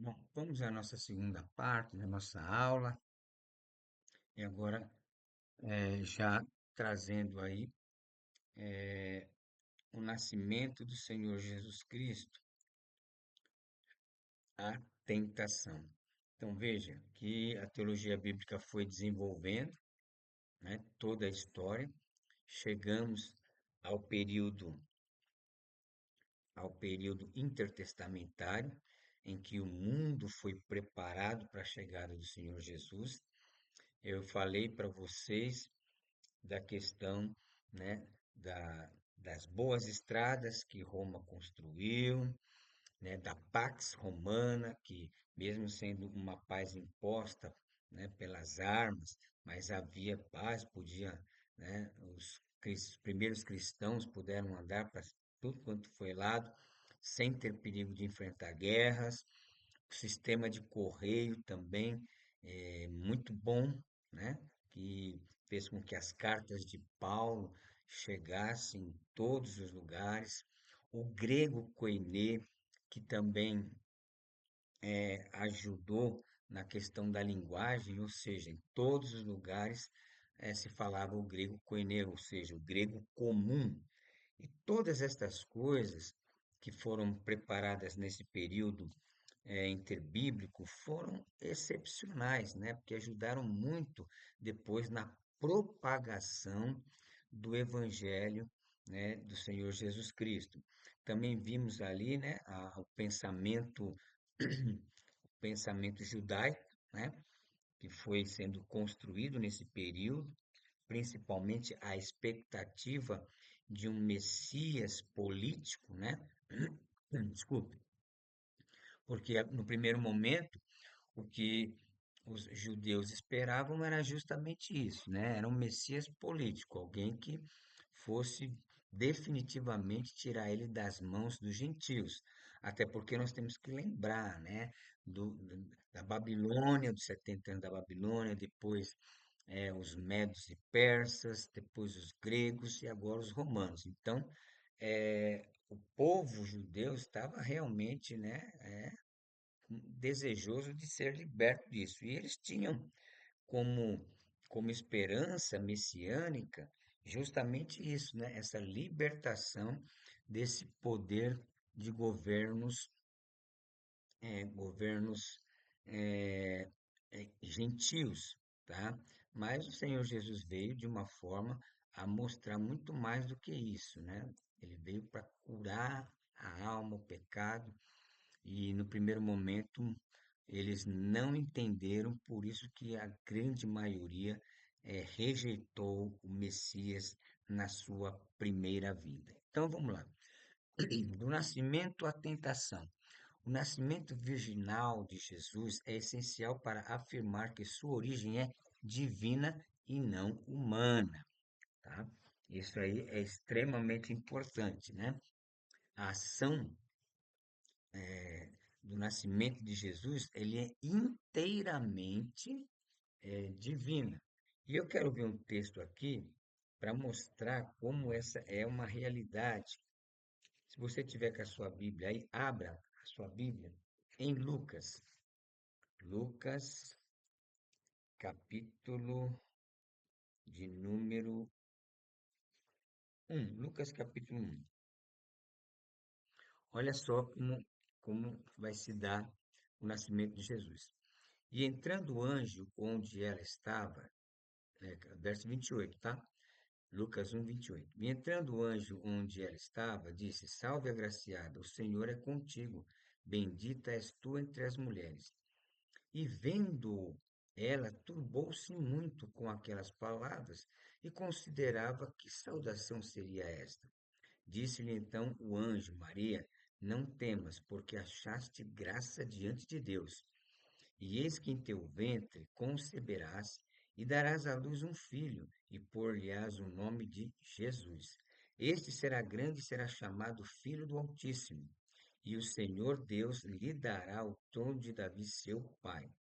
Bom, vamos à nossa segunda parte da nossa aula, e agora já trazendo aí o nascimento do Senhor Jesus Cristo, a tentação. Então veja que a teologia bíblica foi desenvolvendo, né, toda a história, chegamos ao período, ao período intertestamentário, em que o mundo foi preparado para a chegada do Senhor Jesus. Eu falei para vocês da questão, né, das boas estradas que Roma construiu, né, da Pax Romana, que mesmo sendo uma paz imposta, né, pelas armas, mas havia paz, podia, né, os primeiros cristãos puderam andar para tudo quanto foi lado, sem ter perigo de enfrentar guerras. O sistema de correio também é muito bom, né? Que fez com que as cartas de Paulo chegassem em todos os lugares. O grego koiné, que também ajudou na questão da linguagem, ou seja, em todos os lugares se falava o grego koiné, ou seja, o grego comum. E todas estas coisas que foram preparadas nesse período interbíblico foram excepcionais, né? Porque ajudaram muito depois na propagação do Evangelho, né, do Senhor Jesus Cristo. Também vimos ali, né, o pensamento, o pensamento judaico, né, que foi sendo construído nesse período, principalmente a expectativa de um Messias político, né? Desculpe, porque no primeiro momento o que os judeus esperavam era justamente isso, né? Era um Messias político, alguém que fosse definitivamente tirar ele das mãos dos gentios. Até porque nós temos que lembrar, né, da Babilônia, dos 70 anos da Babilônia, depois os medos e persas, depois os gregos e agora os romanos. Então, o povo judeu estava realmente, né, desejoso de ser liberto disso. E eles tinham como, como esperança messiânica justamente isso, né? Essa libertação desse poder de governos eh, gentios, tá? Mas o Senhor Jesus veio de uma forma a mostrar muito mais do que isso, né? Ele veio para curar a alma, o pecado, e no primeiro momento eles não entenderam, por isso que a grande maioria rejeitou o Messias na sua primeira vinda. Então vamos lá. Do nascimento à tentação. O nascimento virginal de Jesus é essencial para afirmar que sua origem é divina e não humana, tá? Isso aí é extremamente importante, né? A ação do nascimento de Jesus, ele é inteiramente divina. E eu quero ver um texto aqui para mostrar como essa é uma realidade. Se você tiver com a sua Bíblia aí, abra a sua Bíblia em Lucas. Lucas, capítulo de número 1. Lucas, capítulo 1. Olha só como vai se dar o nascimento de Jesus. E entrando o anjo onde ela estava, verso 28, tá? Lucas 1, 28. E entrando o anjo onde ela estava, disse: Salve, agraciada, o Senhor é contigo. Bendita és tu entre as mulheres. E vendo ela, turbou-se muito com aquelas palavras e considerava que saudação seria esta. Disse-lhe então o anjo: Maria, não temas, porque achaste graça diante de Deus. E eis que em teu ventre conceberás e darás à luz um filho, e por-lhe-ás o nome de Jesus. Este será grande e será chamado Filho do Altíssimo. E o Senhor Deus lhe dará o trono de Davi, seu pai,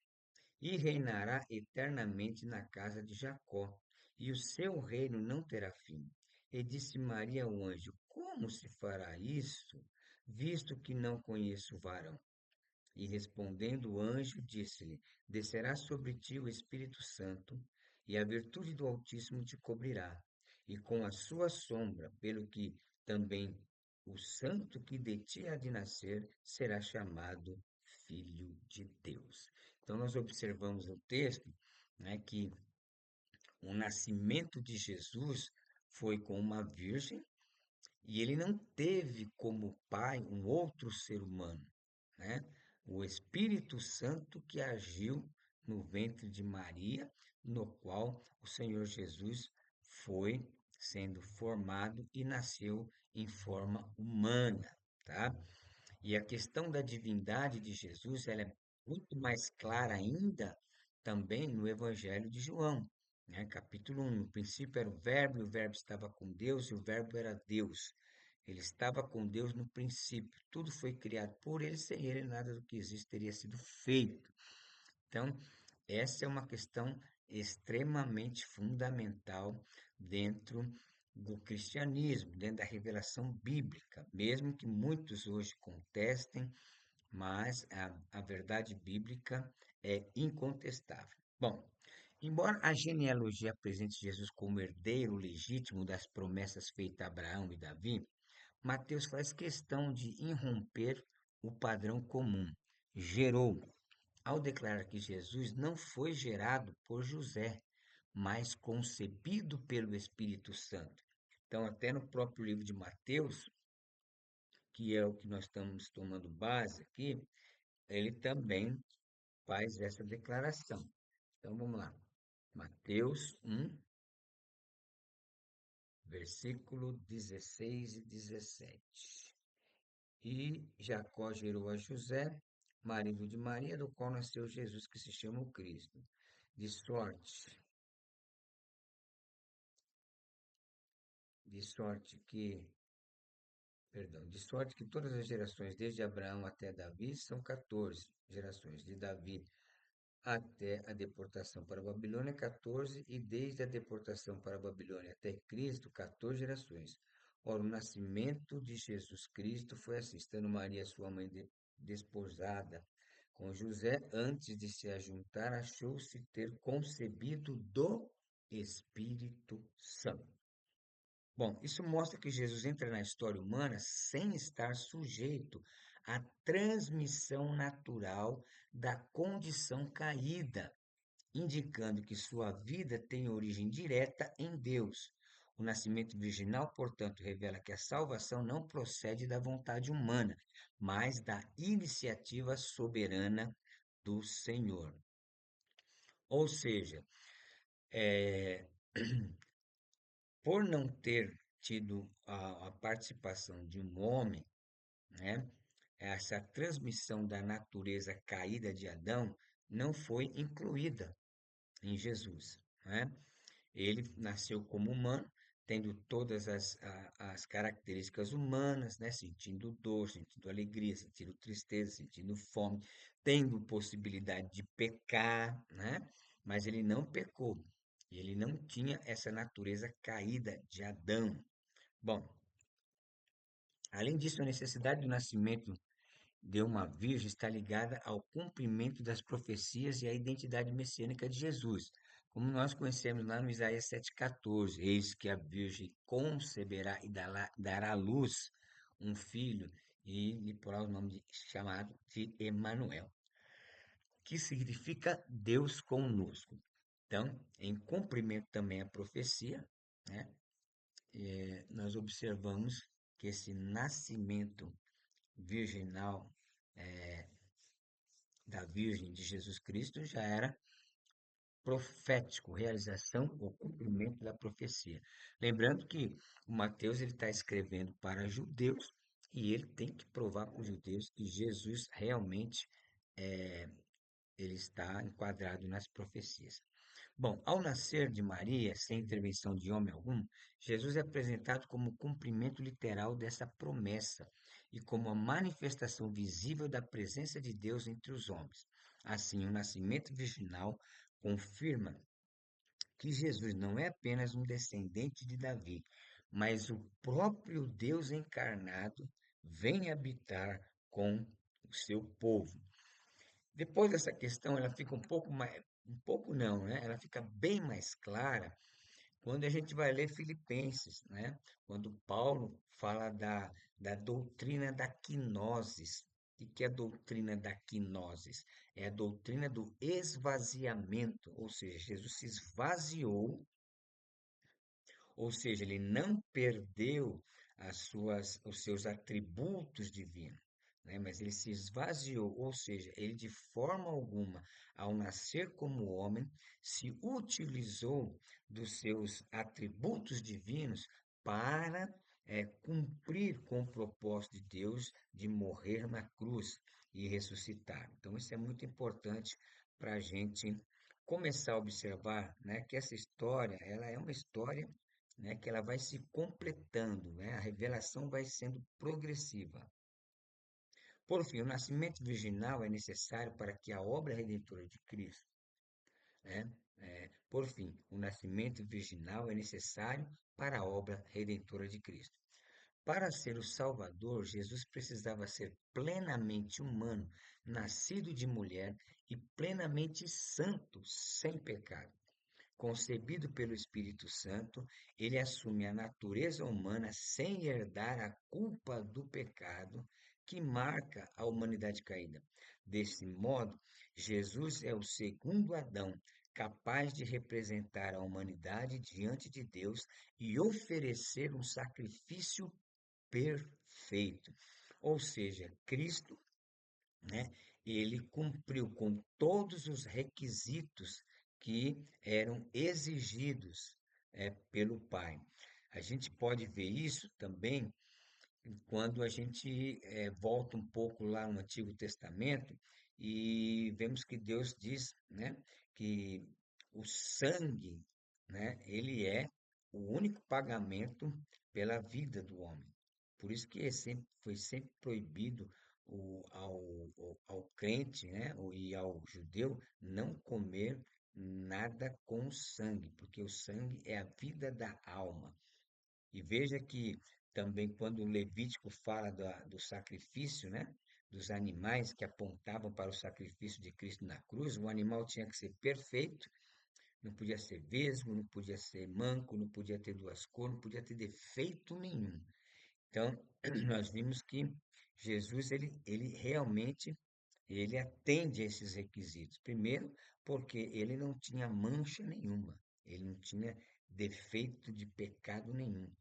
e reinará eternamente na casa de Jacó, e o seu reino não terá fim. E disse Maria ao anjo: Como se fará isto, visto que não conheço varão? E respondendo o anjo, disse-lhe: Descerá sobre ti o Espírito Santo, e a virtude do Altíssimo te cobrirá, e com a sua sombra, pelo que também o santo que de ti há de nascer será chamado Filho de Deus. Então, nós observamos no texto, né, que o nascimento de Jesus foi com uma virgem e ele não teve como pai um outro ser humano, né? O Espírito Santo que agiu no ventre de Maria, no qual o Senhor Jesus foi sendo formado e nasceu em forma humana, tá? E a questão da divindade de Jesus, ela é muito mais clara ainda também no Evangelho de João, né? Capítulo 1. No princípio era o Verbo, e o Verbo estava com Deus, e o Verbo era Deus. Ele estava com Deus no princípio. Tudo foi criado por ele, sem ele nada do que existe teria sido feito. Então, essa é uma questão extremamente fundamental dentro do cristianismo, dentro da revelação bíblica, mesmo que muitos hoje contestem, mas a verdade bíblica é incontestável. Bom, embora a genealogia apresente Jesus como herdeiro legítimo das promessas feitas a Abraão e Davi, Mateus faz questão de irromper o padrão comum. Gerou, ao declarar que Jesus não foi gerado por José, mas concebido pelo Espírito Santo. Então, até no próprio livro de Mateus, que é o que nós estamos tomando base aqui, ele também faz essa declaração. Então, vamos lá. Mateus 1, versículo 16 e 17. E Jacó gerou a José, marido de Maria, do qual nasceu Jesus, que se chama o Cristo. De sorte, de sorte que, de sorte que todas as gerações, desde Abraão até Davi, são 14 gerações. De Davi até a deportação para a Babilônia, 14, e desde a deportação para a Babilônia até Cristo, 14 gerações. Ora, o nascimento de Jesus Cristo foi assim, estando Maria, sua mãe, desposada com José, antes de se ajuntar, achou-se ter concebido do Espírito Santo. Bom, isso mostra que Jesus entra na história humana sem estar sujeito à transmissão natural da condição caída, indicando que sua vida tem origem direta em Deus. O nascimento virginal, portanto, revela que a salvação não procede da vontade humana, mas da iniciativa soberana do Senhor. Ou seja, é, por não ter tido a participação de um homem, né, essa transmissão da natureza caída de Adão não foi incluída em Jesus, né? Ele nasceu como humano, tendo todas as características humanas, né? Sentindo dor, sentindo alegria, sentindo tristeza, sentindo fome, tendo possibilidade de pecar, né? Mas ele não pecou. Ele não tinha essa natureza caída de Adão. Bom, além disso, a necessidade do nascimento de uma virgem está ligada ao cumprimento das profecias e à identidade messiânica de Jesus. Como nós conhecemos lá no Isaías 7,14, eis que a virgem conceberá e dará à luz um filho e lhe porá o nome chamado de Emanuel, que significa Deus conosco. Então, em cumprimento também à profecia, né, nós observamos que esse nascimento virginal da Virgem de Jesus Cristo já era profético, realização ou cumprimento da profecia. Lembrando que o Mateus ele está escrevendo para judeus e ele tem que provar para os judeus que Jesus realmente ele está enquadrado nas profecias. Bom, ao nascer de Maria, sem intervenção de homem algum, Jesus é apresentado como cumprimento literal dessa promessa e como a manifestação visível da presença de Deus entre os homens. Assim, o nascimento virginal confirma que Jesus não é apenas um descendente de Davi, mas o próprio Deus encarnado vem habitar com o seu povo. Depois dessa questão, ela fica um pouco mais, um pouco não, né? Ela fica bem mais clara quando a gente vai ler Filipenses, né? Quando Paulo fala da doutrina da quinosis. O que é a doutrina da quinosis? É a doutrina do esvaziamento, ou seja, Jesus se esvaziou, ou seja, ele não perdeu os seus atributos divinos, né? Mas ele se esvaziou, ou seja, ele de forma alguma, ao nascer como homem, se utilizou dos seus atributos divinos para cumprir com o propósito de Deus de morrer na cruz e ressuscitar. Então, isso é muito importante para a gente começar a observar, né, que essa história, ela é uma história, né, que ela vai se completando, né? A revelação vai sendo progressiva. Por fim, o nascimento virginal é necessário para que a obra redentora de Cristo, né? Por fim, o nascimento virginal é necessário para a obra redentora de Cristo. Para ser o Salvador, Jesus precisava ser plenamente humano, nascido de mulher e plenamente santo, sem pecado. Concebido pelo Espírito Santo, ele assume a natureza humana sem herdar a culpa do pecado que marca a humanidade caída. Desse modo, Jesus é o segundo Adão, capaz de representar a humanidade diante de Deus e oferecer um sacrifício perfeito. Ou seja, Cristo, né? Ele cumpriu com todos os requisitos que eram exigidos pelo Pai. A gente pode ver isso também quando a gente volta um pouco lá no Antigo Testamento e vemos que Deus diz, né, que o sangue, né, ele é o único pagamento pela vida do homem. Por isso que foi sempre proibido ao crente, né, e ao judeu não comer nada com sangue, porque o sangue é a vida da alma. E veja que também quando o Levítico fala do sacrifício, né, dos animais que apontavam para o sacrifício de Cristo na cruz, o animal tinha que ser perfeito, não podia ser vesgo, não podia ser manco, não podia ter duas cores, não podia ter defeito nenhum. Então, nós vimos que Jesus, ele realmente, ele atende a esses requisitos. Primeiro, porque ele não tinha mancha nenhuma, ele não tinha defeito de pecado nenhum.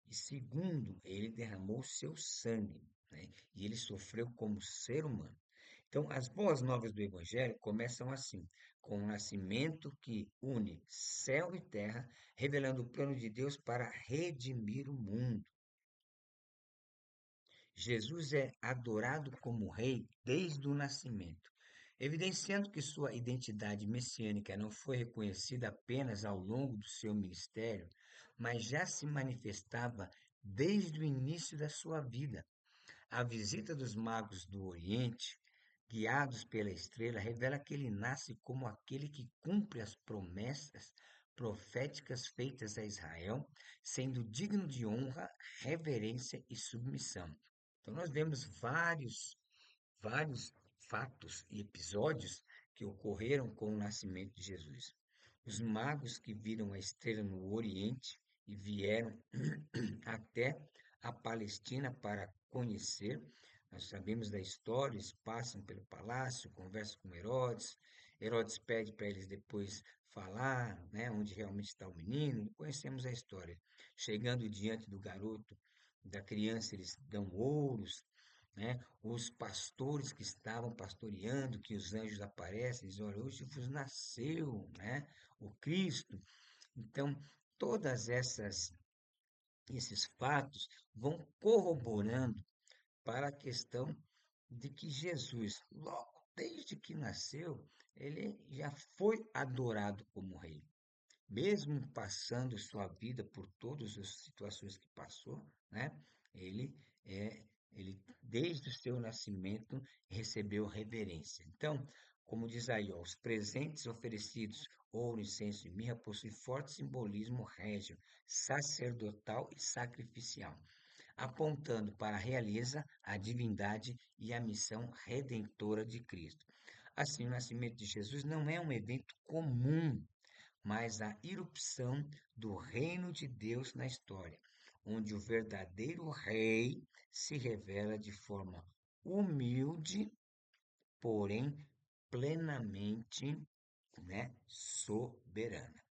E segundo, ele derramou seu sangue, né? E ele sofreu como ser humano. Então, as boas novas do Evangelho começam assim, com o nascimento que une céu e terra, revelando o plano de Deus para redimir o mundo. Jesus é adorado como rei desde o nascimento, evidenciando que sua identidade messiânica não foi reconhecida apenas ao longo do seu ministério, mas já se manifestava desde o início da sua vida. A visita dos magos do Oriente, guiados pela estrela, revela que ele nasce como aquele que cumpre as promessas proféticas feitas a Israel, sendo digno de honra, reverência e submissão. Então, nós vemos vários fatos e episódios que ocorreram com o nascimento de Jesus. Os magos que viram a estrela no Oriente e vieram até a Palestina para conhecer. Nós sabemos da história, eles passam pelo palácio, conversam com Herodes. Herodes pede para eles depois falar, né, onde realmente está o menino. Conhecemos a história. Chegando diante do garoto, da criança, eles dão ouros, né? Os pastores que estavam pastoreando, que os anjos aparecem, dizem, olha, hoje vos nasceu, né, o Cristo. Então, todas esses fatos vão corroborando para a questão de que Jesus, logo desde que nasceu, ele já foi adorado como rei. Mesmo passando sua vida por todas as situações que passou, né? Ele é, ele desde o seu nascimento recebeu reverência. Então, como diz aí, ó, os presentes oferecidos, ouro, incenso e mirra, possuem forte simbolismo régio, sacerdotal e sacrificial, apontando para a realeza, a divindade e a missão redentora de Cristo. Assim, o nascimento de Jesus não é um evento comum, mas a irrupção do reino de Deus na história, onde o verdadeiro rei se revela de forma humilde, porém plenamente, né, soberana.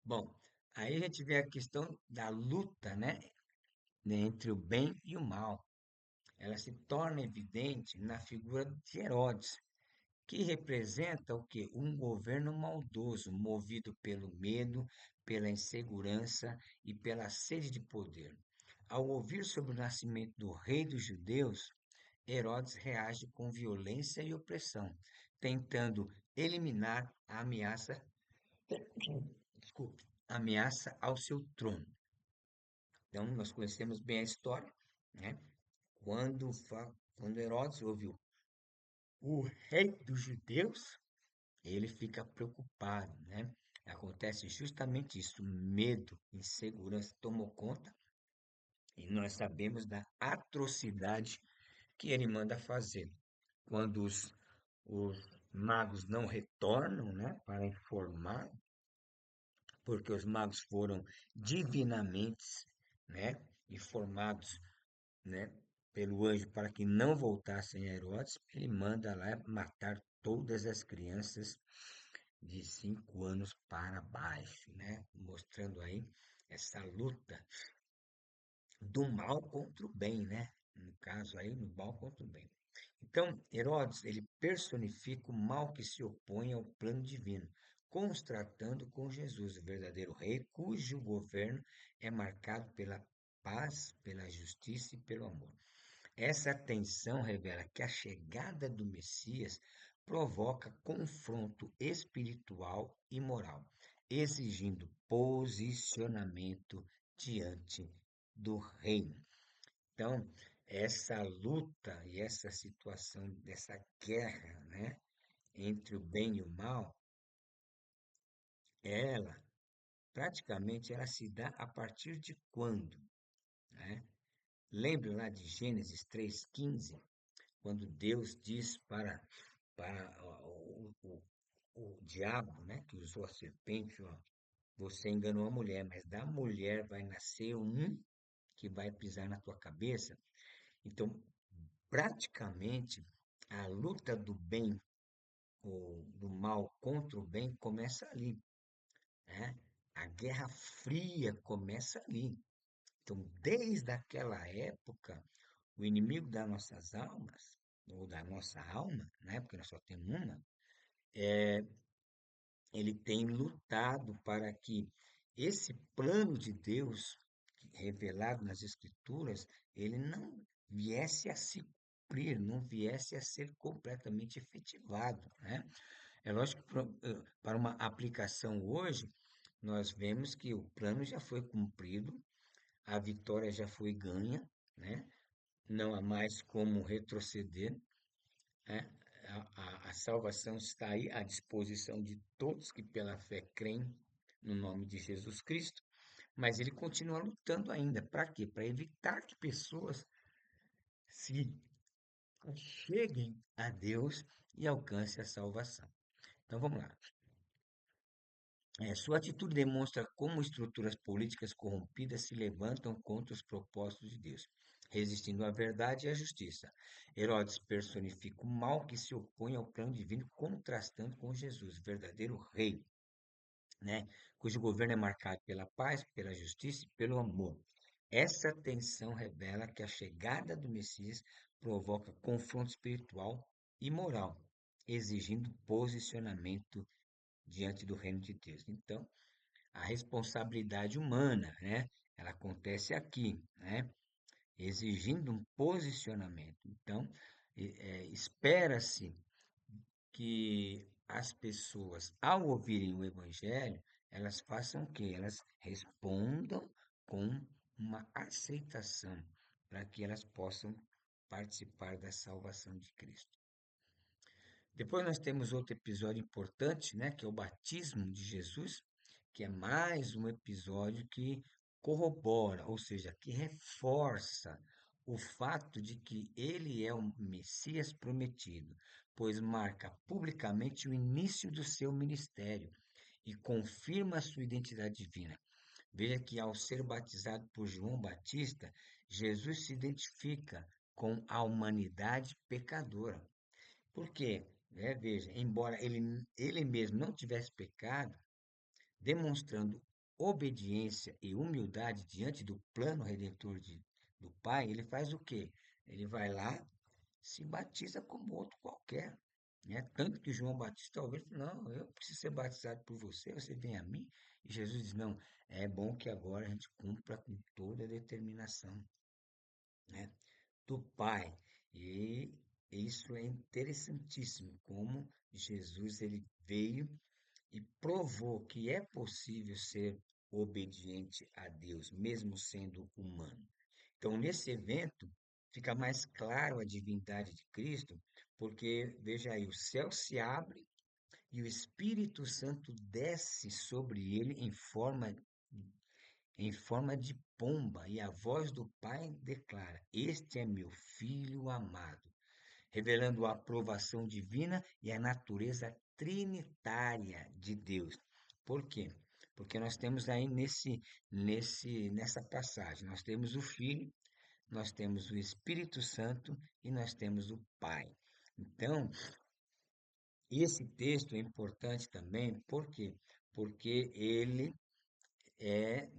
Bom, aí a gente vê a questão da luta, né, entre o bem e o mal. Ela se torna evidente na figura de Herodes, que representa o quê? Um governo maldoso, movido pelo medo, pela insegurança e pela sede de poder. Ao ouvir sobre o nascimento do rei dos judeus, Herodes reage com violência e opressão, tentando eliminar a ameaça, desculpe, ameaça ao seu trono. Então, nós conhecemos bem a história, né? Quando Herodes ouviu o rei dos judeus, ele fica preocupado, né? Acontece justamente isso, medo, insegurança tomou conta e nós sabemos da atrocidade que ele manda fazer. Quando os magos não retornam, né, para informar, porque os magos foram divinamente, né, informados, né, pelo anjo para que não voltassem a Herodes, ele manda lá matar todas as crianças de 5 anos para baixo, né? Mostrando aí essa luta do mal contra o bem, né? No caso aí, no mal contra o bem. Então, Herodes, ele personifica o mal que se opõe ao plano divino, contrastando com Jesus, o verdadeiro rei, cujo governo é marcado pela paz, pela justiça e pelo amor. Essa tensão revela que a chegada do Messias provoca confronto espiritual e moral, exigindo posicionamento diante do reino. Então, essa luta e essa situação dessa guerra, né, entre o bem e o mal, ela praticamente ela se dá a partir de quando, né? Lembra lá de Gênesis 3:15, quando Deus diz para o diabo, né, que usou a serpente, ó, você enganou a mulher, mas da mulher vai nascer um que vai pisar na tua cabeça. Então, praticamente, a luta do bem ou do mal contra o bem começa ali, né? A Guerra Fria começa ali. Então, desde aquela época, o inimigo das nossas almas, ou da nossa alma, né? Porque nós só temos uma, ele tem lutado para que esse plano de Deus revelado nas Escrituras, ele não viesse a se cumprir, não viesse a ser completamente efetivado, né? É lógico que para uma aplicação hoje, nós vemos que o plano já foi cumprido, a vitória já foi ganha, né? Não há mais como retroceder, né? A salvação está aí à disposição de todos que pela fé creem no nome de Jesus Cristo, mas ele continua lutando ainda. Para quê? Para evitar que pessoas se cheguem a Deus e alcancem a salvação. Então vamos lá. Sua atitude demonstra como estruturas políticas corrompidas se levantam contra os propósitos de Deus, resistindo à verdade e à justiça. Herodes personifica o mal que se opõe ao plano divino, contrastando com Jesus, verdadeiro rei, né? Cujo governo é marcado pela paz, pela justiça e pelo amor. Essa tensão revela que a chegada do Messias provoca confronto espiritual e moral, exigindo posicionamento diante do reino de Deus. Então, a responsabilidade humana, né? Ela acontece aqui, né? Exigindo um posicionamento. Então, espera-se que as pessoas, ao ouvirem o Evangelho, elas façam o quê? Elas respondam com uma aceitação para que elas possam participar da salvação de Cristo. Depois nós temos outro episódio importante, né, que é o batismo de Jesus, que é mais um episódio que corrobora, ou seja, que reforça o fato de que ele é o Messias prometido, pois marca publicamente o início do seu ministério e confirma a sua identidade divina. Veja que ao ser batizado por João Batista, Jesus se identifica com a humanidade pecadora. Por quê? Veja, embora ele mesmo não tivesse pecado, demonstrando obediência e humildade diante do plano redentor do Pai, ele faz o quê? Ele vai lá, se batiza como outro qualquer. Né? Tanto que João Batista talvez, não, eu preciso ser batizado por você, você vem a mim. E Jesus diz, não, é bom que agora a gente cumpra com toda a determinação, né, do Pai. E isso é interessantíssimo, como Jesus ele veio e provou que é possível ser obediente a Deus, mesmo sendo humano. Então, nesse evento, fica mais claro a divindade de Cristo, porque, veja aí, o céu se abre e o Espírito Santo desce sobre ele em forma de pomba, e a voz do Pai declara: Este é meu filho amado, revelando a aprovação divina e a natureza trinitária de Deus. Por quê? Porque nós temos aí nessa passagem, nós temos o Filho, nós temos o Espírito Santo e nós temos o Pai. Então, esse texto é importante também, por quê? Porque ele é,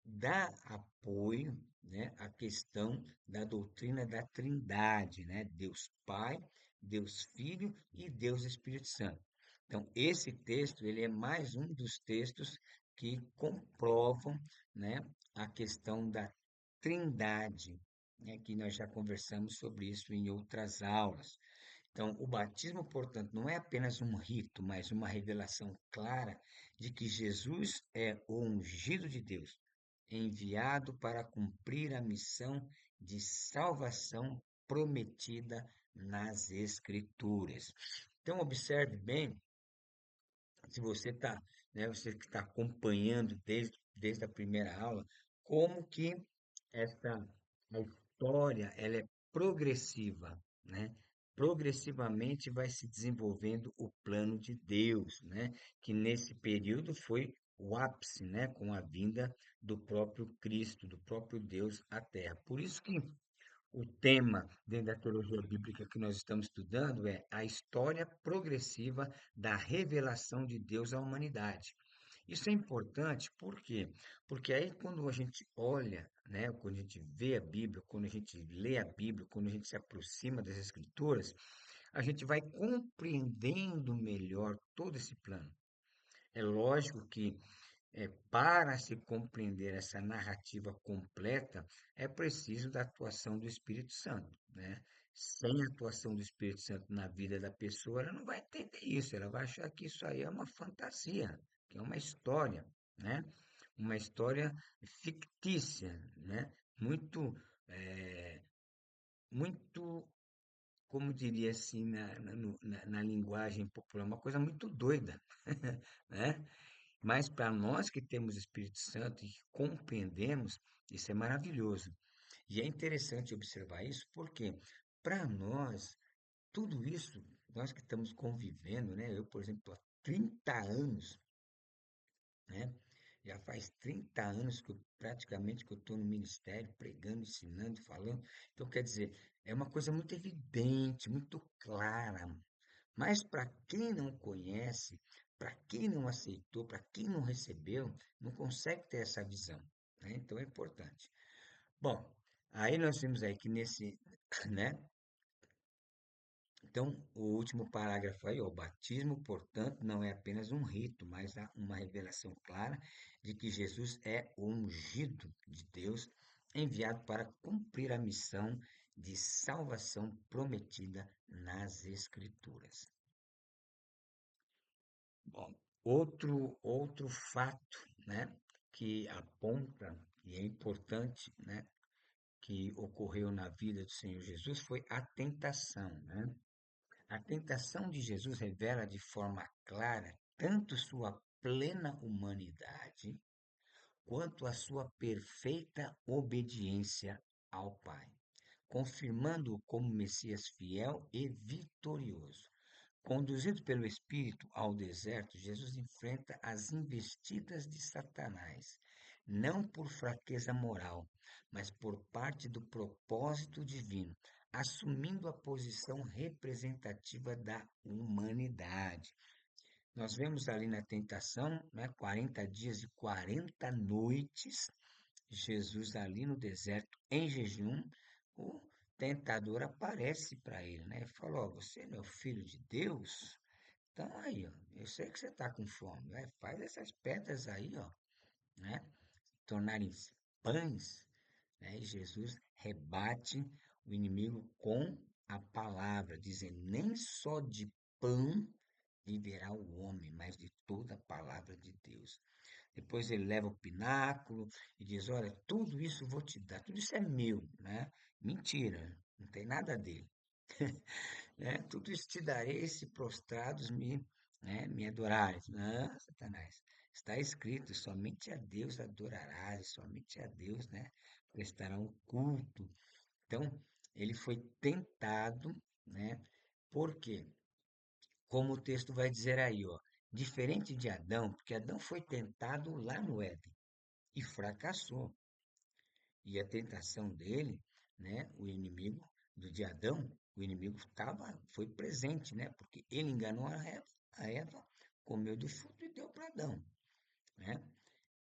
dá apoio, né, à questão da doutrina da Trindade, né? Deus Pai, Deus Filho e Deus Espírito Santo. Então, esse texto, ele é mais um dos textos que comprovam, né, a questão da Trindade, né, que nós já conversamos sobre isso em outras aulas. Então, o batismo, portanto, não é apenas um rito, mas uma revelação clara de que Jesus é o ungido de Deus, enviado para cumprir a missão de salvação prometida nas Escrituras. Então, observe bem, se você está, né, você que está acompanhando desde a primeira aula, como que essa a história ela é progressiva, né? Progressivamente vai se desenvolvendo o plano de Deus, né? Que nesse período foi o ápice, né? Com a vinda do próprio Cristo, do próprio Deus à Terra. Por isso que o tema dentro da teologia bíblica que nós estamos estudando é a história progressiva da revelação de Deus à humanidade. Isso é importante, por quê? Porque aí quando a gente olha, né, quando a gente vê a Bíblia, quando a gente lê a Bíblia, quando a gente se aproxima das Escrituras, a gente vai compreendendo melhor todo esse plano. É lógico que para se compreender essa narrativa completa, é preciso da atuação do Espírito Santo, né? Sem a atuação do Espírito Santo na vida da pessoa, ela não vai entender isso, ela vai achar que isso aí é uma fantasia, que é uma história, né? Uma história fictícia, né? Muito, eh, muito, como diria assim na linguagem popular, uma coisa muito doida, né? Mas para nós que temos Espírito Santo e que compreendemos, isso é maravilhoso. E é interessante observar isso porque, para nós, tudo isso, nós que estamos convivendo, né? Eu, por exemplo, há 30 anos, né? Já faz 30 anos que eu praticamente que eu estou no ministério, pregando, ensinando, falando. Então, quer dizer, é uma coisa muito evidente, muito clara, mas para quem não conhece, para quem não aceitou, para quem não recebeu, não consegue ter essa visão, né? Então é importante. Bom, aí nós vimos aí que nesse, né? Então, o último parágrafo aí, ó, o batismo, portanto, não é apenas um rito, mas há uma revelação clara de que Jesus é o ungido de Deus, enviado para cumprir a missão de salvação prometida nas Escrituras. Bom, outro fato, né, que aponta e é importante, né, que ocorreu na vida do Senhor Jesus foi a tentação, né? A tentação de Jesus revela de forma clara tanto sua plena humanidade quanto a sua perfeita obediência ao Pai. confirmando-o como Messias fiel e vitorioso. Conduzido pelo Espírito ao deserto, Jesus enfrenta as investidas de Satanás, não por fraqueza moral, mas por parte do propósito divino, assumindo a posição representativa da humanidade. Nós vemos ali na tentação, né, 40 dias e 40 noites, Jesus ali no deserto, em jejum, o tentador aparece para ele, né? E falou: "Ó, você não é o filho de Deus? Então aí, ó, eu sei que você está com fome, né? Faz essas pedras aí, ó, né? Tornarem pães", né? E Jesus rebate o inimigo com a palavra, dizendo: "Nem só de pão viverá o homem, mas de toda a palavra de Deus." Depois ele leva o pináculo e diz: "Olha, tudo isso eu vou te dar, tudo isso é meu, né?" Mentira, não tem nada dele, né? "Tudo isso te darei se prostrados me adorares." Não, Satanás, está escrito: somente a Deus adorarás, e somente a Deus, né, prestará um culto. Então, ele foi tentado, né? Por quê? Como o texto vai dizer aí, ó, diferente de Adão, porque Adão foi tentado lá no Éden e fracassou. E a tentação dele, né, o inimigo de Adão, o inimigo foi presente, né, porque ele enganou a Eva, comeu do fruto e deu para Adão, né?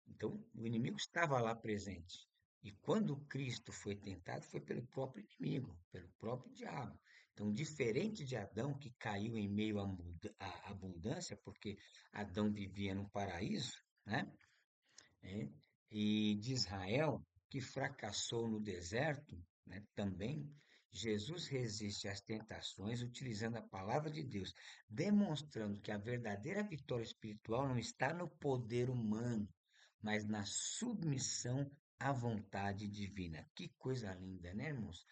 Então, o inimigo estava lá presente. E quando Cristo foi tentado, foi pelo próprio inimigo, pelo próprio diabo. Então, diferente de Adão, que caiu em meio à abundância, porque Adão vivia no paraíso, né? É, e de Israel, que fracassou no deserto, né, também, Jesus resiste às tentações utilizando a palavra de Deus, demonstrando que a verdadeira vitória espiritual não está no poder humano, mas na submissão à vontade divina. Que coisa linda, né, irmãos?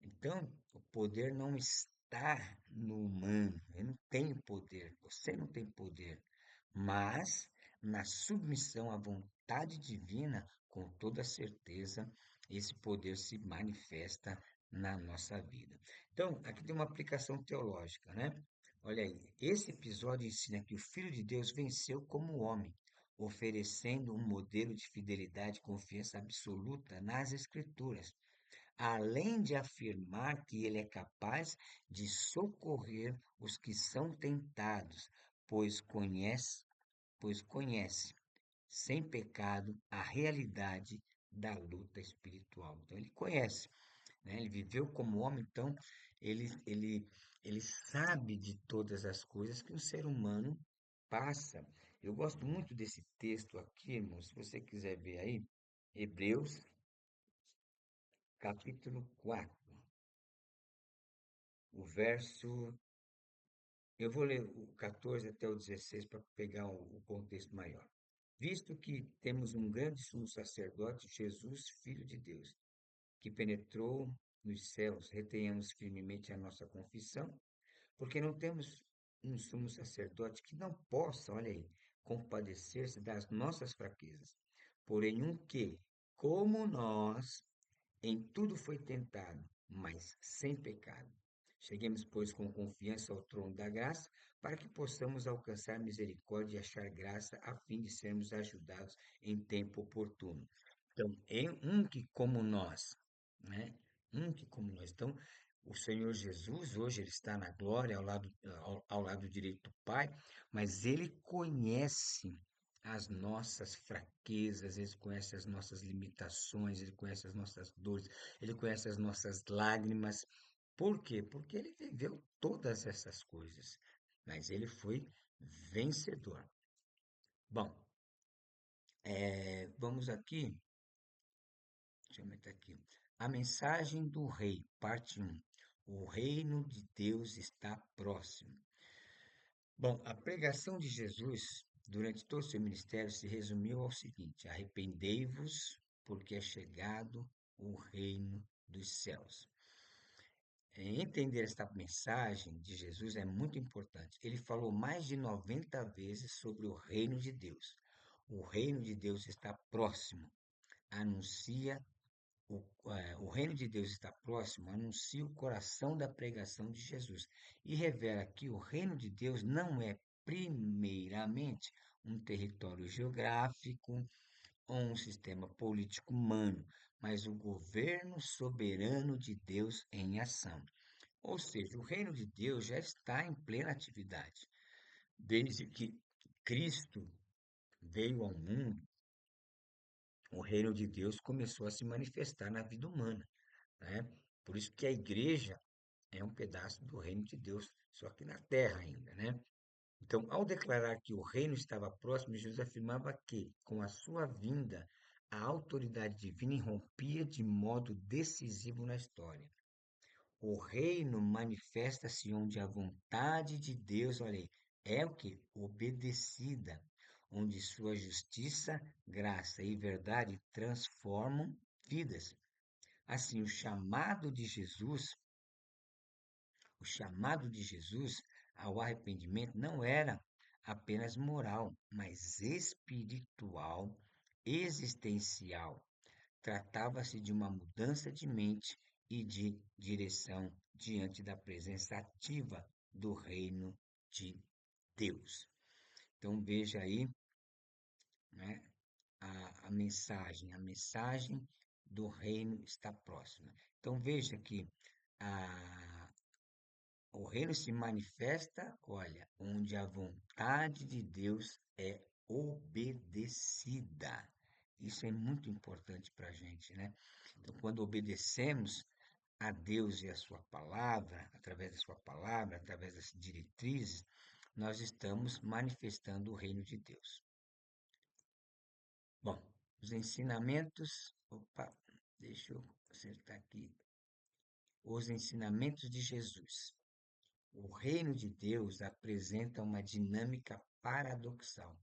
Então, o poder não está no humano. Eu não tenho poder, você não tem poder. Mas, na submissão à vontade divina, com toda certeza, esse poder se manifesta na nossa vida. Então, aqui tem uma aplicação teológica, né? Olha aí, esse episódio ensina que o Filho de Deus venceu como homem, oferecendo um modelo de fidelidade e confiança absoluta nas Escrituras, além de afirmar que ele é capaz de socorrer os que são tentados, pois conhece, pois conhece, sem pecado, a realidade da luta espiritual. Então ele conhece, né? Ele viveu como homem, então ele, ele, ele sabe de todas as coisas que um ser humano passa. Eu gosto muito desse texto aqui, irmão, se você quiser ver aí, Hebreus capítulo 4. O verso. Eu vou ler o 14 até o 16 para pegar o contexto maior. Visto que temos um grande sumo sacerdote, Jesus, Filho de Deus, que penetrou nos céus, retenhamos firmemente a nossa confissão, porque não temos um sumo sacerdote que não possa, olha aí, compadecer-se das nossas fraquezas, porém um que, como nós, em tudo foi tentado, mas sem pecado. Cheguemos, pois, com confiança ao trono da graça, para que possamos alcançar misericórdia e achar graça, a fim de sermos ajudados em tempo oportuno. Então, é um que como nós, né? Um que como nós. Então, o Senhor Jesus, hoje, ele está na glória ao lado direito do Pai, mas ele conhece as nossas fraquezas, ele conhece as nossas limitações, ele conhece as nossas dores, ele conhece as nossas lágrimas. Por quê? Porque ele viveu todas essas coisas, mas ele foi vencedor. Bom, vamos aqui, deixa eu meter aqui. A mensagem do rei, parte um. O reino de Deus está próximo. Bom, a pregação de Jesus durante todo o seu ministério se resumiu ao seguinte: arrependei-vos, porque é chegado o reino dos céus. Entender esta mensagem de Jesus é muito importante. Ele falou mais de 90 vezes sobre o reino de Deus. O reino de Deus está próximo. Anuncia o reino de Deus está próximo, anuncia o coração da pregação de Jesus e revela que o reino de Deus não é, primeiramente, um território geográfico ou um sistema político humano, mas o governo soberano de Deus em ação. Ou seja, o reino de Deus já está em plena atividade. Desde que Cristo veio ao mundo, o reino de Deus começou a se manifestar na vida humana, né? Por isso que a igreja é um pedaço do reino de Deus, só que na terra ainda, né? Então, ao declarar que o reino estava próximo, Jesus afirmava que, com a sua vinda, a autoridade divina irrompia de modo decisivo na história. O reino manifesta-se onde a vontade de Deus, olha aí, é o que? Obedecida, onde sua justiça, graça e verdade transformam vidas. Assim, o chamado de Jesus ao arrependimento não era apenas moral, mas espiritual, existencial. Tratava-se de uma mudança de mente e de direção diante da presença ativa do reino de Deus. Então veja aí, né, a mensagem do reino está próxima. Então veja que a, o reino se manifesta, olha, onde a vontade de Deus é obedecida. Isso é muito importante para a gente, né? Então, quando obedecemos a Deus e a sua palavra, através da sua palavra, através das diretrizes, nós estamos manifestando o reino de Deus. Bom, os ensinamentos, opa, deixa eu acertar aqui, os ensinamentos de Jesus. O reino de Deus apresenta uma dinâmica paradoxal.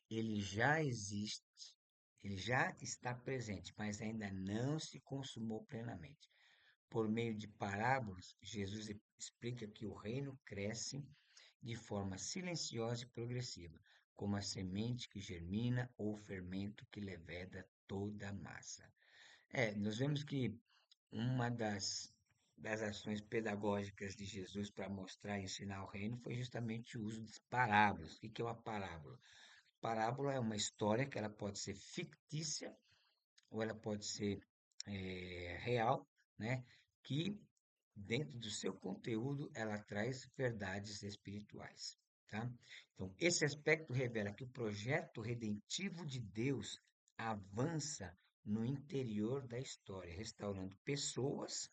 Ele já existe, ele já está presente, mas ainda não se consumou plenamente. Por meio de parábolas, Jesus explica que o reino cresce de forma silenciosa e progressiva, como a semente que germina ou o fermento que leveda toda a massa. Nós vemos que uma das ações pedagógicas de Jesus para mostrar e ensinar o reino foi justamente o uso de parábolas. O que é uma parábola? Parábola é uma história que ela pode ser fictícia ou ela pode ser real, né? Que dentro do seu conteúdo ela traz verdades espirituais, tá? Então, esse aspecto revela que o projeto redentivo de Deus avança no interior da história, restaurando pessoas,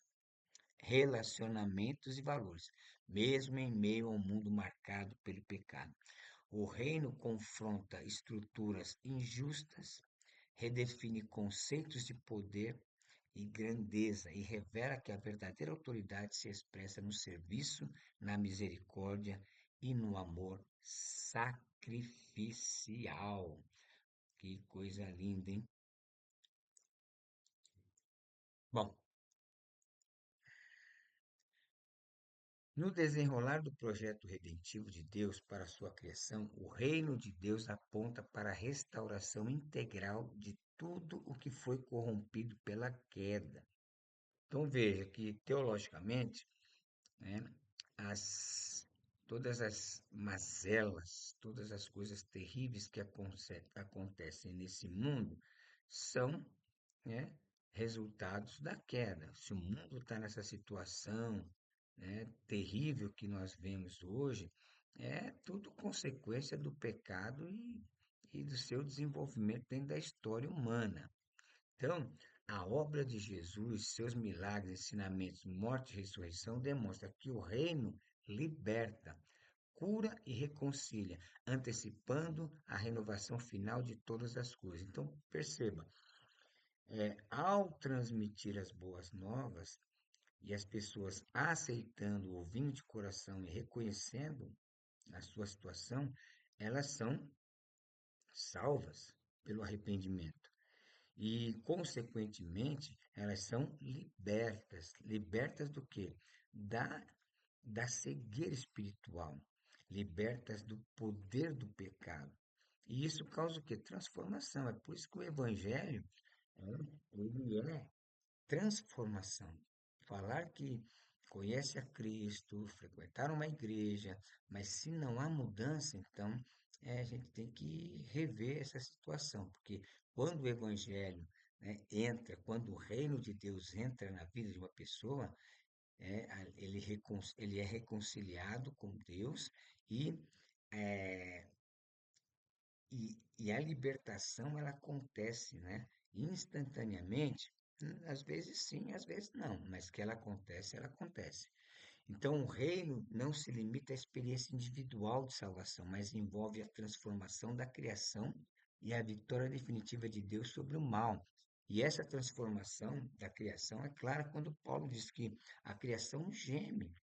relacionamentos e valores, mesmo em meio a um mundo marcado pelo pecado. O reino confronta estruturas injustas, redefine conceitos de poder e grandeza e revela que a verdadeira autoridade se expressa no serviço, na misericórdia e no amor sacrificial. Que coisa linda, hein? Bom, no desenrolar do projeto redentivo de Deus para sua criação, o reino de Deus aponta para a restauração integral de tudo o que foi corrompido pela queda. Então veja que teologicamente, né, as, todas as mazelas, todas as coisas terríveis que acontecem nesse mundo são, né, resultados da queda. Se o mundo está nessa situação, né, terrível que nós vemos hoje, é tudo consequência do pecado e do seu desenvolvimento dentro da história humana. Então, a obra de Jesus, seus milagres, ensinamentos, morte e ressurreição demonstra que o reino liberta, cura e reconcilia, antecipando a renovação final de todas as coisas. Então, perceba, ao transmitir as boas novas e as pessoas aceitando, ouvindo de coração e reconhecendo a sua situação, elas são salvas pelo arrependimento. E, consequentemente, elas são libertas. Libertas do quê? Da, da cegueira espiritual. Libertas do poder do pecado. E isso causa o quê? Transformação. É por isso que o Evangelho, ele é transformação. Falar que conhece a Cristo, frequentar uma igreja, mas se não há mudança, então a gente tem que rever essa situação, porque quando o evangelho, né, entra, quando o reino de Deus entra na vida de uma pessoa, ele é reconciliado com Deus e, eh, e a libertação ela acontece, né, instantaneamente. Às vezes sim, às vezes não, mas que ela acontece, ela acontece. Então, o reino não se limita à experiência individual de salvação, mas envolve a transformação da criação e a vitória definitiva de Deus sobre o mal. E essa transformação da criação é clara quando Paulo diz que a criação geme,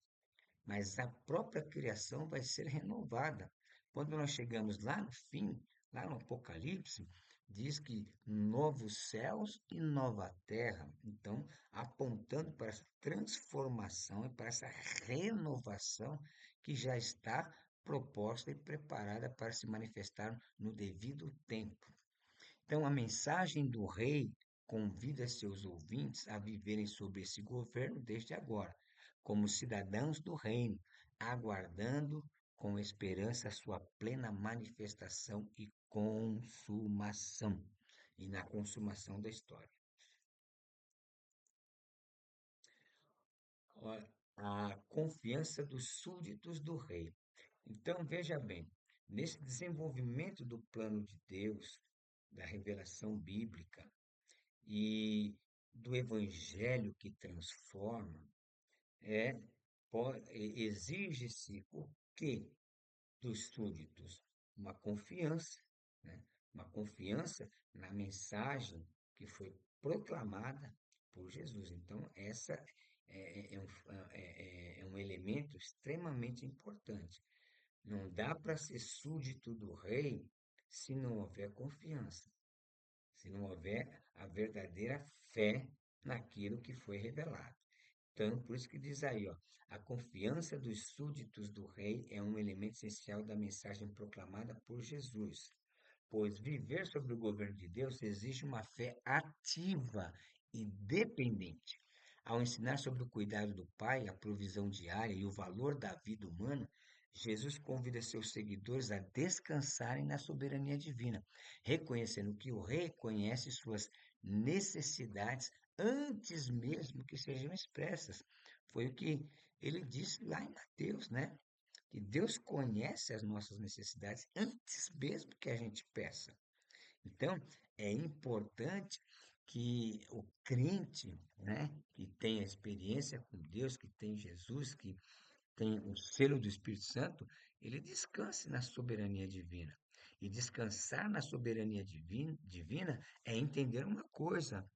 mas a própria criação vai ser renovada. Quando nós chegamos lá no fim, lá no Apocalipse, diz que novos céus e nova terra. Então, apontando para essa transformação e para essa renovação que já está proposta e preparada para se manifestar no devido tempo. Então, a mensagem do rei convida seus ouvintes a viverem sob esse governo desde agora, como cidadãos do reino, aguardando com esperança a sua plena manifestação e consumação. E na consumação da história. Ó, a confiança dos súditos do rei. Então, veja bem, nesse desenvolvimento do plano de Deus, da revelação bíblica, e do evangelho que transforma, é, exige-se o quê dos súditos? Uma confiança, né? Uma confiança na mensagem que foi proclamada por Jesus. Então, essa é um elemento extremamente importante. Não dá para ser súdito do rei se não houver confiança, se não houver a verdadeira fé naquilo que foi revelado. Então, por isso que diz aí, ó, a confiança dos súditos do rei é um elemento essencial da mensagem proclamada por Jesus, pois viver sob o governo de Deus exige uma fé ativa e dependente. Ao ensinar sobre o cuidado do Pai, a provisão diária e o valor da vida humana, Jesus convida seus seguidores a descansarem na soberania divina, reconhecendo que o rei conhece suas necessidades antes mesmo que sejam expressas. Foi o que ele disse lá em Mateus, né? Que Deus conhece as nossas necessidades antes mesmo que a gente peça. Então, é importante que o crente, né, que tem a experiência com Deus, que tem Jesus, que tem o selo do Espírito Santo, ele descanse na soberania divina. E descansar na soberania divina é entender uma coisa: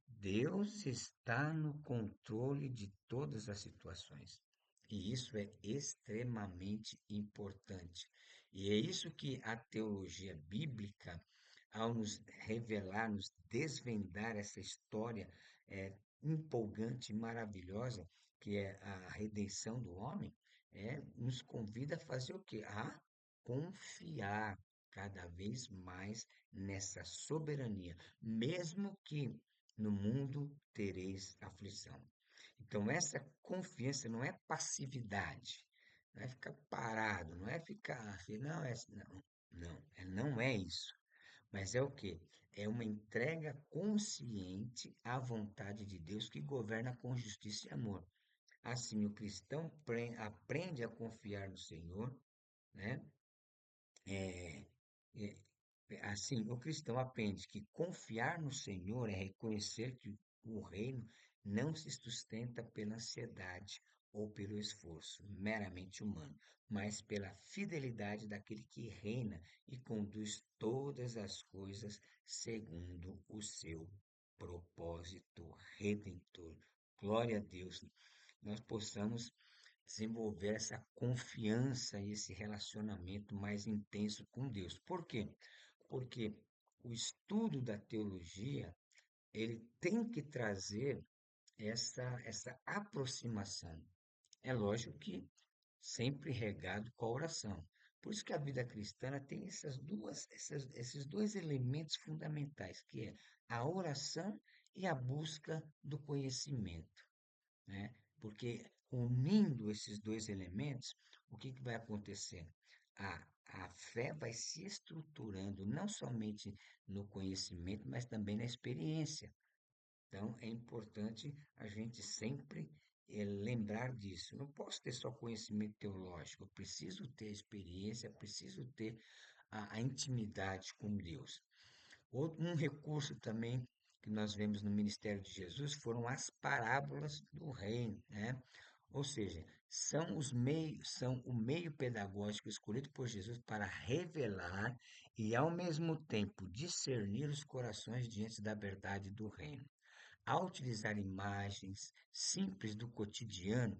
Deus está no controle de todas as situações. E isso é extremamente importante. E é isso que a teologia bíblica, ao nos revelar, nos desvendar essa história empolgante e maravilhosa, que é a redenção do homem, nos convida a fazer o quê? A confiar cada vez mais nessa soberania, mesmo que no mundo tereis aflição. Então, essa confiança não é passividade, não é ficar parado, não é ficar assim, não, não é isso. Mas é o quê? É uma entrega consciente à vontade de Deus que governa com justiça e amor. Assim, o cristão aprende a confiar no Senhor, né? É, é, assim, o cristão aprende que confiar no Senhor é reconhecer que o reino não se sustenta pela ansiedade ou pelo esforço meramente humano, mas pela fidelidade daquele que reina e conduz todas as coisas segundo o seu propósito redentor. Glória a Deus, nós possamos desenvolver essa confiança e esse relacionamento mais intenso com Deus. Por quê? Porque o estudo da teologia, ele tem que trazer essa aproximação. É lógico que sempre regado com a oração. Por isso que a vida cristã tem esses dois elementos fundamentais, que é a oração e a busca do conhecimento, né? Porque unindo esses dois elementos, o que que vai acontecer? A fé vai se estruturando não somente no conhecimento, mas também na experiência. Então, é importante a gente sempre lembrar disso. Eu não posso ter só conhecimento teológico, eu preciso ter experiência, preciso ter a intimidade com Deus. Um recurso também que nós vemos no ministério de Jesus foram as parábolas do reino, né? Ou seja, são o meio pedagógico escolhido por Jesus para revelar e, ao mesmo tempo, discernir os corações diante da verdade do reino. Ao utilizar imagens simples do cotidiano,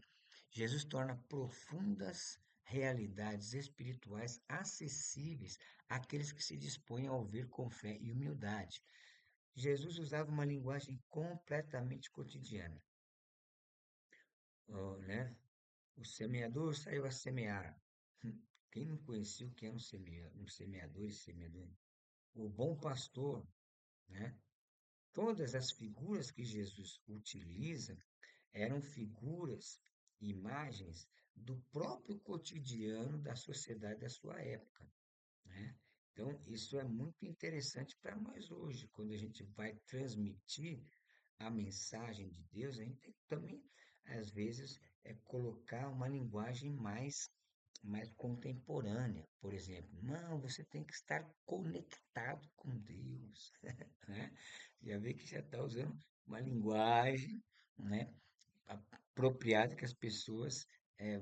Jesus torna profundas realidades espirituais acessíveis àqueles que se dispõem a ouvir com fé e humildade. Jesus usava uma linguagem completamente cotidiana, né? O semeador saiu a semear. Quem não conhecia o que era um semeador e semeador? O bom pastor, né? Todas as figuras que Jesus utiliza eram figuras, imagens do próprio cotidiano da sociedade da sua época, né? Então, isso é muito interessante para nós hoje, quando a gente vai transmitir a mensagem de Deus, a gente tem que também, às vezes, colocar uma linguagem mais contemporânea. Por exemplo, não, você tem que estar conectado com Deus, né? Já vê que já está usando uma linguagem, né, apropriada que as pessoas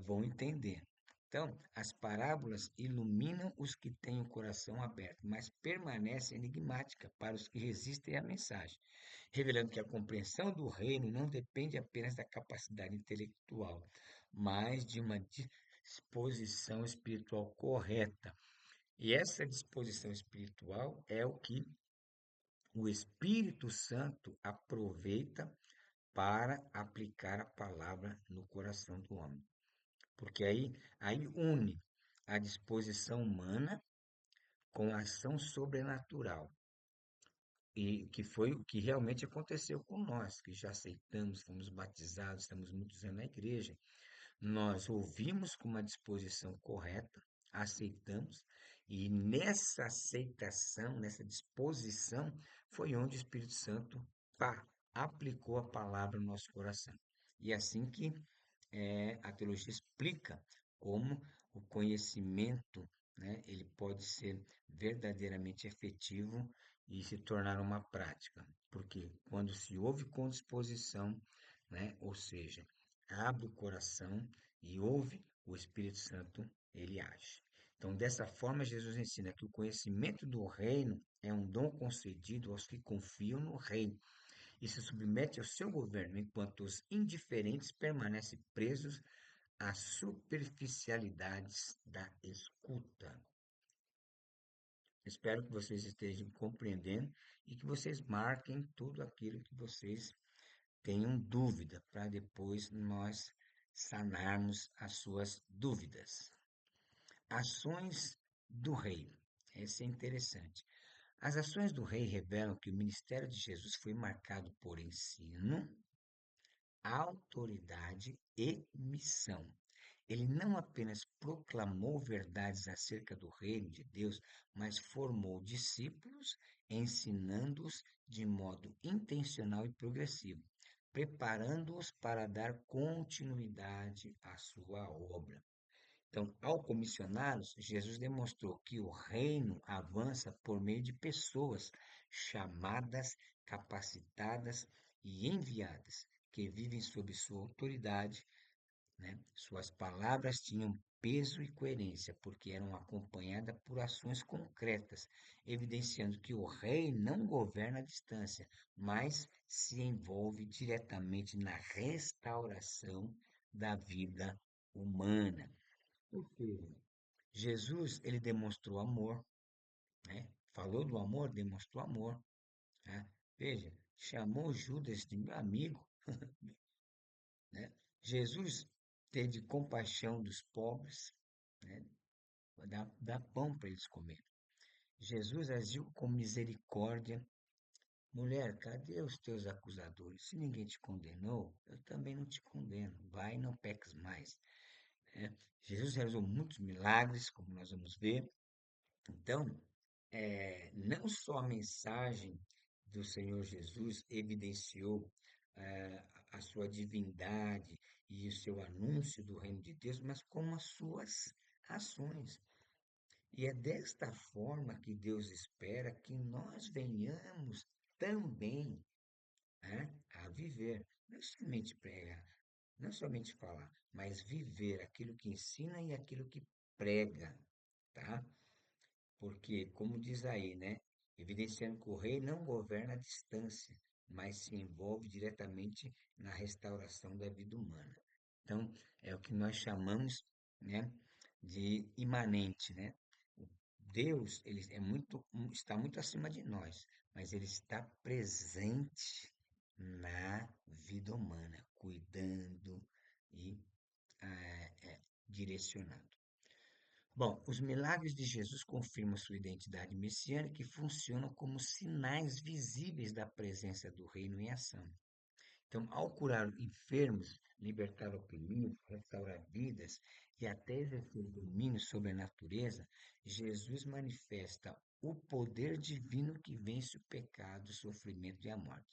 vão entender. Então, as parábolas iluminam os que têm o coração aberto, mas permanecem enigmática para os que resistem à mensagem, revelando que a compreensão do reino não depende apenas da capacidade intelectual, mas de uma disposição espiritual correta. E essa disposição espiritual é o que o Espírito Santo aproveita para aplicar a palavra no coração do homem. Porque aí une a disposição humana com a ação sobrenatural. E que foi o que realmente aconteceu com nós, que já aceitamos, fomos batizados, estamos muitos anos na igreja. Nós ouvimos com uma disposição correta, aceitamos, e nessa aceitação, nessa disposição, foi onde o Espírito Santo, pá, aplicou a palavra no nosso coração. E é assim que a teologia explica como o conhecimento, né, ele pode ser verdadeiramente efetivo e se tornar uma prática. Porque quando se ouve com disposição, né, ou seja, abre o coração e ouve, o Espírito Santo, ele age. Então, dessa forma, Jesus ensina que o conhecimento do reino é um dom concedido aos que confiam no reino e se submete ao seu governo, enquanto os indiferentes permanecem presos às superficialidades da escuta. Espero que vocês estejam compreendendo e que vocês marquem tudo aquilo que vocês tenham dúvida, para depois nós sanarmos as suas dúvidas. Ações do rei. Esse é interessante. As ações do rei revelam que o ministério de Jesus foi marcado por ensino, autoridade e missão. Ele não apenas proclamou verdades acerca do reino de Deus, mas formou discípulos, ensinando-os de modo intencional e progressivo, preparando-os para dar continuidade à sua obra. Então, ao comissioná-los, Jesus demonstrou que o reino avança por meio de pessoas chamadas, capacitadas e enviadas, que vivem sob sua autoridade, né? Suas palavras tinham peso e coerência, porque eram acompanhadas por ações concretas, evidenciando que o rei não governa à distância, mas se envolve diretamente na restauração da vida humana. Ou seja, Jesus, ele demonstrou amor, né? Falou do amor, demonstrou amor, né? Veja, chamou Judas de meu amigo, né? Jesus teve compaixão dos pobres, né? Dá pão para eles comer. Jesus agiu com misericórdia mulher, cadê os teus acusadores? Se ninguém te condenou, eu também não te condeno. Vai e não peques mais. Né? Jesus realizou muitos milagres, como nós vamos ver. Então, não só a mensagem do Senhor Jesus evidenciou a sua divindade e o seu anúncio do reino de Deus, mas como as suas ações. E é desta forma que Deus espera que nós venhamos também, né, a viver, não somente pregar, não somente falar, mas viver aquilo que ensina e aquilo que prega, tá? Porque, como diz aí, né? Evidenciando que o rei não governa à distância, mas se envolve diretamente na restauração da vida humana. Então, é o que nós chamamos, né, de imanente, né? O Deus, ele é muito, está muito acima de nós, mas ele está presente na vida humana, cuidando e direcionando. Bom, os milagres de Jesus confirmam sua identidade messiânica e funcionam como sinais visíveis da presença do reino em ação. Então, ao curar enfermos, libertar oprimidos, restaurar vidas e até exercer domínio sobre a natureza, Jesus manifesta o poder divino que vence o pecado, o sofrimento e a morte.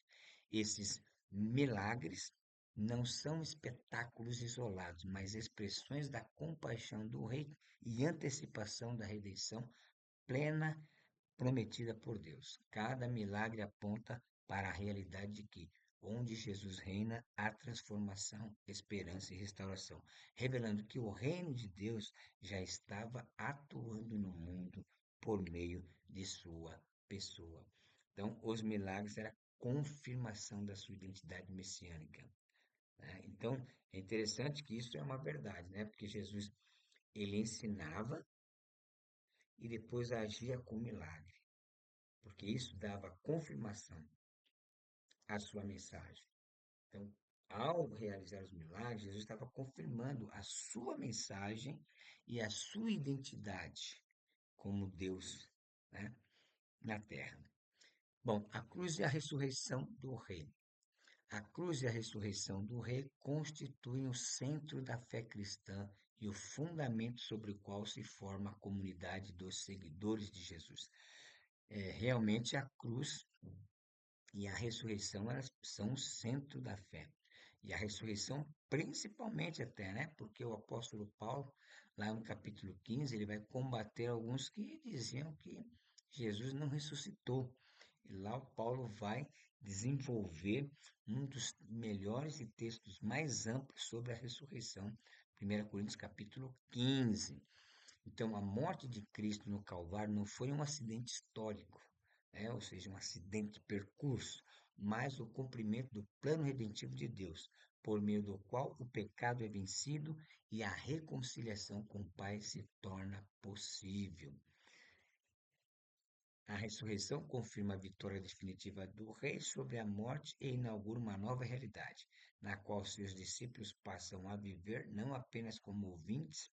Esses milagres não são espetáculos isolados, mas expressões da compaixão do Rei e antecipação da redenção plena prometida por Deus. Cada milagre aponta para a realidade de que, onde Jesus reina, há transformação, esperança e restauração, revelando que o reino de Deus já estava atuando no mundo por meio de sua pessoa. Então, os milagres eram confirmação da sua identidade messiânica. Né? Então, é interessante que isso é uma verdade, né? Porque Jesus, ele ensinava e depois agia com milagre, porque isso dava confirmação à sua mensagem. Então, ao realizar os milagres, Jesus estava confirmando a sua mensagem e a sua identidade como Deus, né, na terra. Bom, a cruz e a ressurreição do Rei. A cruz e a ressurreição do Rei constituem o centro da fé cristã e o fundamento sobre o qual se forma a comunidade dos seguidores de Jesus. Realmente a cruz e a ressurreição, elas são o centro da fé. E a ressurreição, principalmente até, né? Porque o apóstolo Paulo, lá no capítulo 15, ele vai combater alguns que diziam que Jesus não ressuscitou. E lá o Paulo vai desenvolver um dos melhores e textos mais amplos sobre a ressurreição. 1 Coríntios capítulo 15. Então, a morte de Cristo no Calvário não foi um acidente histórico, né? Ou seja, um acidente de percurso, mas o cumprimento do plano redentivo de Deus, por meio do qual o pecado é vencido e a reconciliação com o Pai se torna possível. A ressurreição confirma a vitória definitiva do Rei sobre a morte e inaugura uma nova realidade, na qual seus discípulos passam a viver não apenas como ouvintes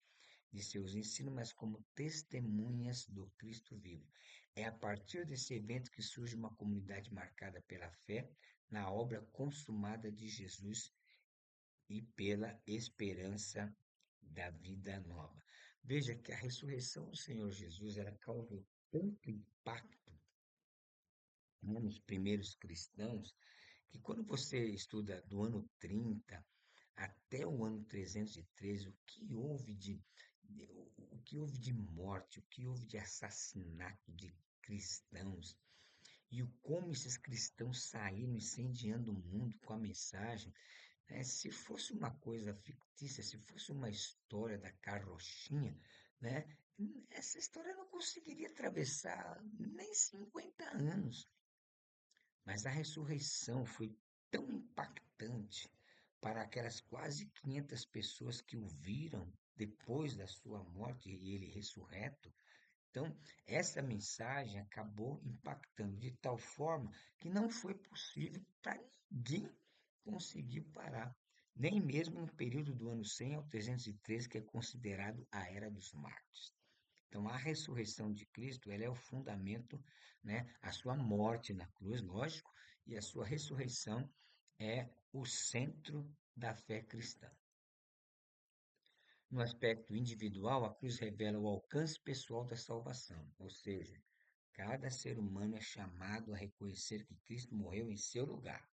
de seus ensinos, mas como testemunhas do Cristo vivo. É a partir desse evento que surge uma comunidade marcada pela fé na obra consumada de Jesus e pela esperança da vida nova. Veja que a ressurreição do Senhor Jesus ela causou tanto impacto, né, nos primeiros cristãos, que quando você estuda do ano 30 até o ano 313, o que houve de morte, o que houve de assassinato de cristãos, e o como esses cristãos saíram incendiando o mundo com a mensagem, né? Se fosse uma coisa fictícia, se fosse uma história da carrochinha, né? Essa história não conseguiria atravessar nem 50 anos. Mas a ressurreição foi tão impactante para aquelas quase 500 pessoas que o viram depois da sua morte e ele ressurreto. Então, essa mensagem acabou impactando de tal forma que não foi possível para ninguém conseguir parar, nem mesmo no período do ano 100 ao 313, que é considerado a Era dos Mártires. Então, a ressurreição de Cristo, ela é o fundamento, né? A sua morte na cruz, lógico, e a sua ressurreição é o centro da fé cristã. No aspecto individual, a cruz revela o alcance pessoal da salvação, ou seja, cada ser humano é chamado a reconhecer que Cristo morreu em seu lugar,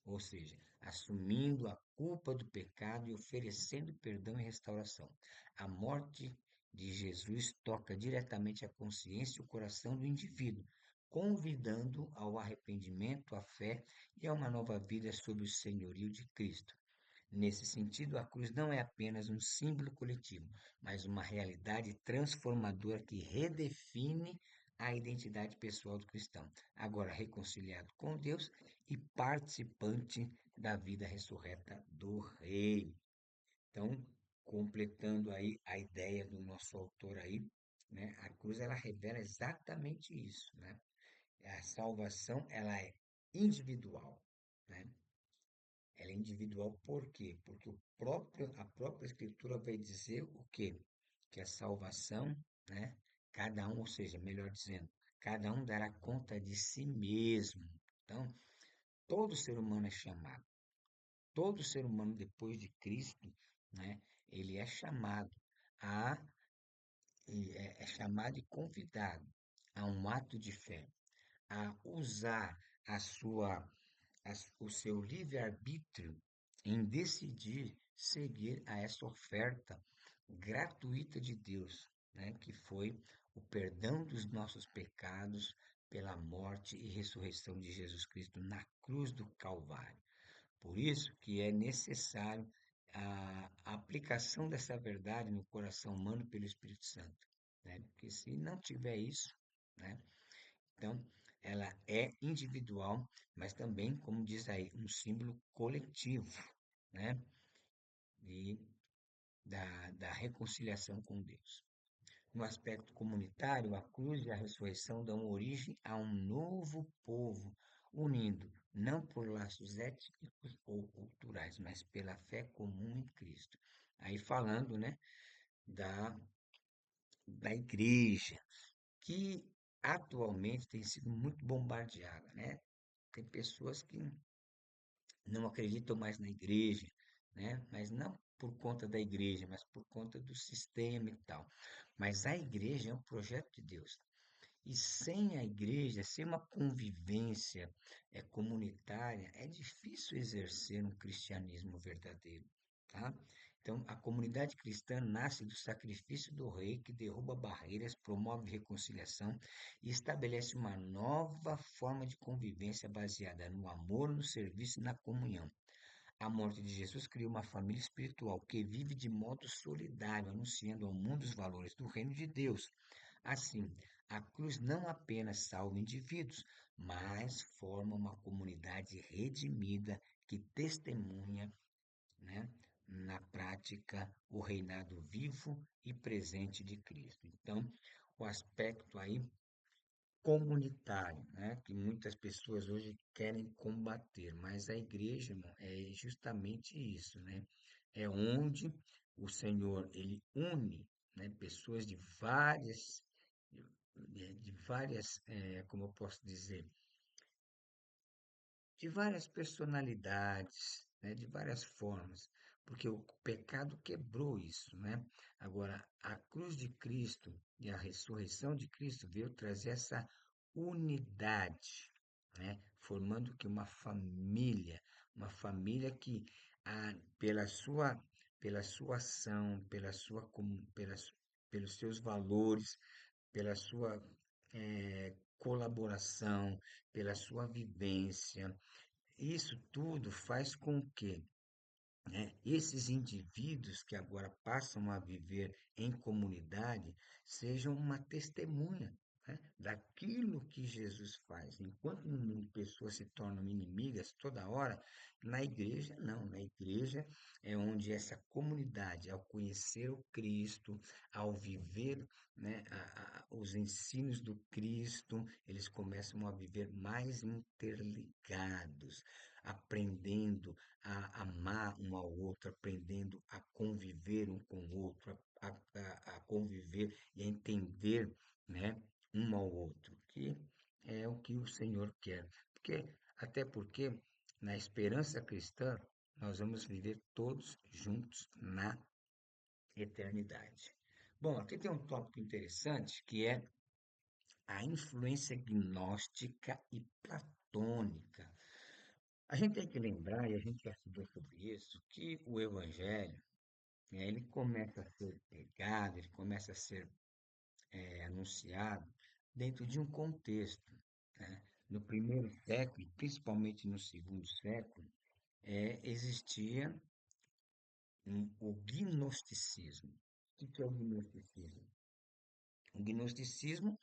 ou seja, assumindo a culpa do pecado e oferecendo perdão e restauração. A morte de Jesus toca diretamente a consciência e o coração do indivíduo, convidando ao arrependimento, à fé e a uma nova vida sob o senhorio de Cristo. Nesse sentido, a cruz não é apenas um símbolo coletivo, mas uma realidade transformadora que redefine a identidade pessoal do cristão, agora reconciliado com Deus e participante da vida ressurreta do Rei. Então, completando aí a ideia do nosso autor aí, né, a cruz ela revela exatamente isso, né? A salvação ela é individual, né? Ela é individual por quê? Porque a própria Escritura vai dizer o quê? Que a salvação, né? Cada um, ou seja, melhor dizendo, cada um dará conta de si mesmo. Então, todo ser humano é chamado. Todo ser humano depois de Cristo, né? Ele é chamado a, é chamado e convidado a um ato de fé, a usar a sua o seu livre-arbítrio em decidir seguir a essa oferta gratuita de Deus, né, que foi o perdão dos nossos pecados pela morte e ressurreição de Jesus Cristo na cruz do Calvário. Por isso que é necessário a aplicação dessa verdade no coração humano pelo Espírito Santo, né? Porque se não tiver isso, né, então, ela é individual, mas também, como diz aí, um símbolo coletivo, né? E da reconciliação com Deus. No aspecto comunitário, a cruz e a ressurreição dão origem a um novo povo, unindo não por laços étnicos ou culturais, mas pela fé comum em Cristo. Aí falando, né, da, da igreja, que atualmente tem sido muito bombardeada, né? Tem pessoas que não acreditam mais na igreja, né? Mas não por conta da igreja, mas por conta do sistema e tal. Mas a igreja é um projeto de Deus. E sem a igreja, sem uma convivência comunitária, é difícil exercer um cristianismo verdadeiro, tá? Então, a comunidade cristã nasce do sacrifício do rei que derruba barreiras, promove reconciliação e estabelece uma nova forma de convivência baseada no amor, no serviço e na comunhão. A morte de Jesus criou uma família espiritual que vive de modo solidário, anunciando ao mundo os valores do reino de Deus. Assim, a cruz não apenas salva indivíduos, mas forma uma comunidade redimida que testemunha, né, na prática o reinado vivo e presente de Cristo. Então, o aspecto aí comunitário, né, que muitas pessoas hoje querem combater, mas a igreja, irmão, é justamente isso, né? É onde o Senhor ele une, né, pessoas de várias, como eu posso dizer, de várias personalidades, né, de várias formas, porque o pecado quebrou isso, né? Agora, a cruz de Cristo e a ressurreição de Cristo veio trazer essa unidade, né? Formando que uma família que pela sua ação, pelos seus valores, pela sua colaboração, pela sua vivência, isso tudo faz com que, né, esses indivíduos que agora passam a viver em comunidade sejam uma testemunha, né, daquilo que Jesus faz. Enquanto no mundo pessoas se tornam inimigas toda hora, na igreja não. Na igreja é onde essa comunidade, ao conhecer o Cristo, ao viver, né, os ensinos do Cristo, eles começam a viver mais interligados, aprendendo a amar um ao outro, aprendendo a conviver um com o outro, conviver e a entender, né, um ao outro, que é o que o Senhor quer. Até porque na esperança cristã nós vamos viver todos juntos na eternidade. Bom, aqui tem um tópico interessante que é a influência gnóstica e platônica. A gente tem que lembrar, e a gente já estudou sobre isso, que o Evangelho, né, ele começa a ser pregado, ele começa a ser anunciado dentro de um contexto, né? No primeiro século, e principalmente no segundo século, existia o gnosticismo. O que é o gnosticismo? O gnosticismo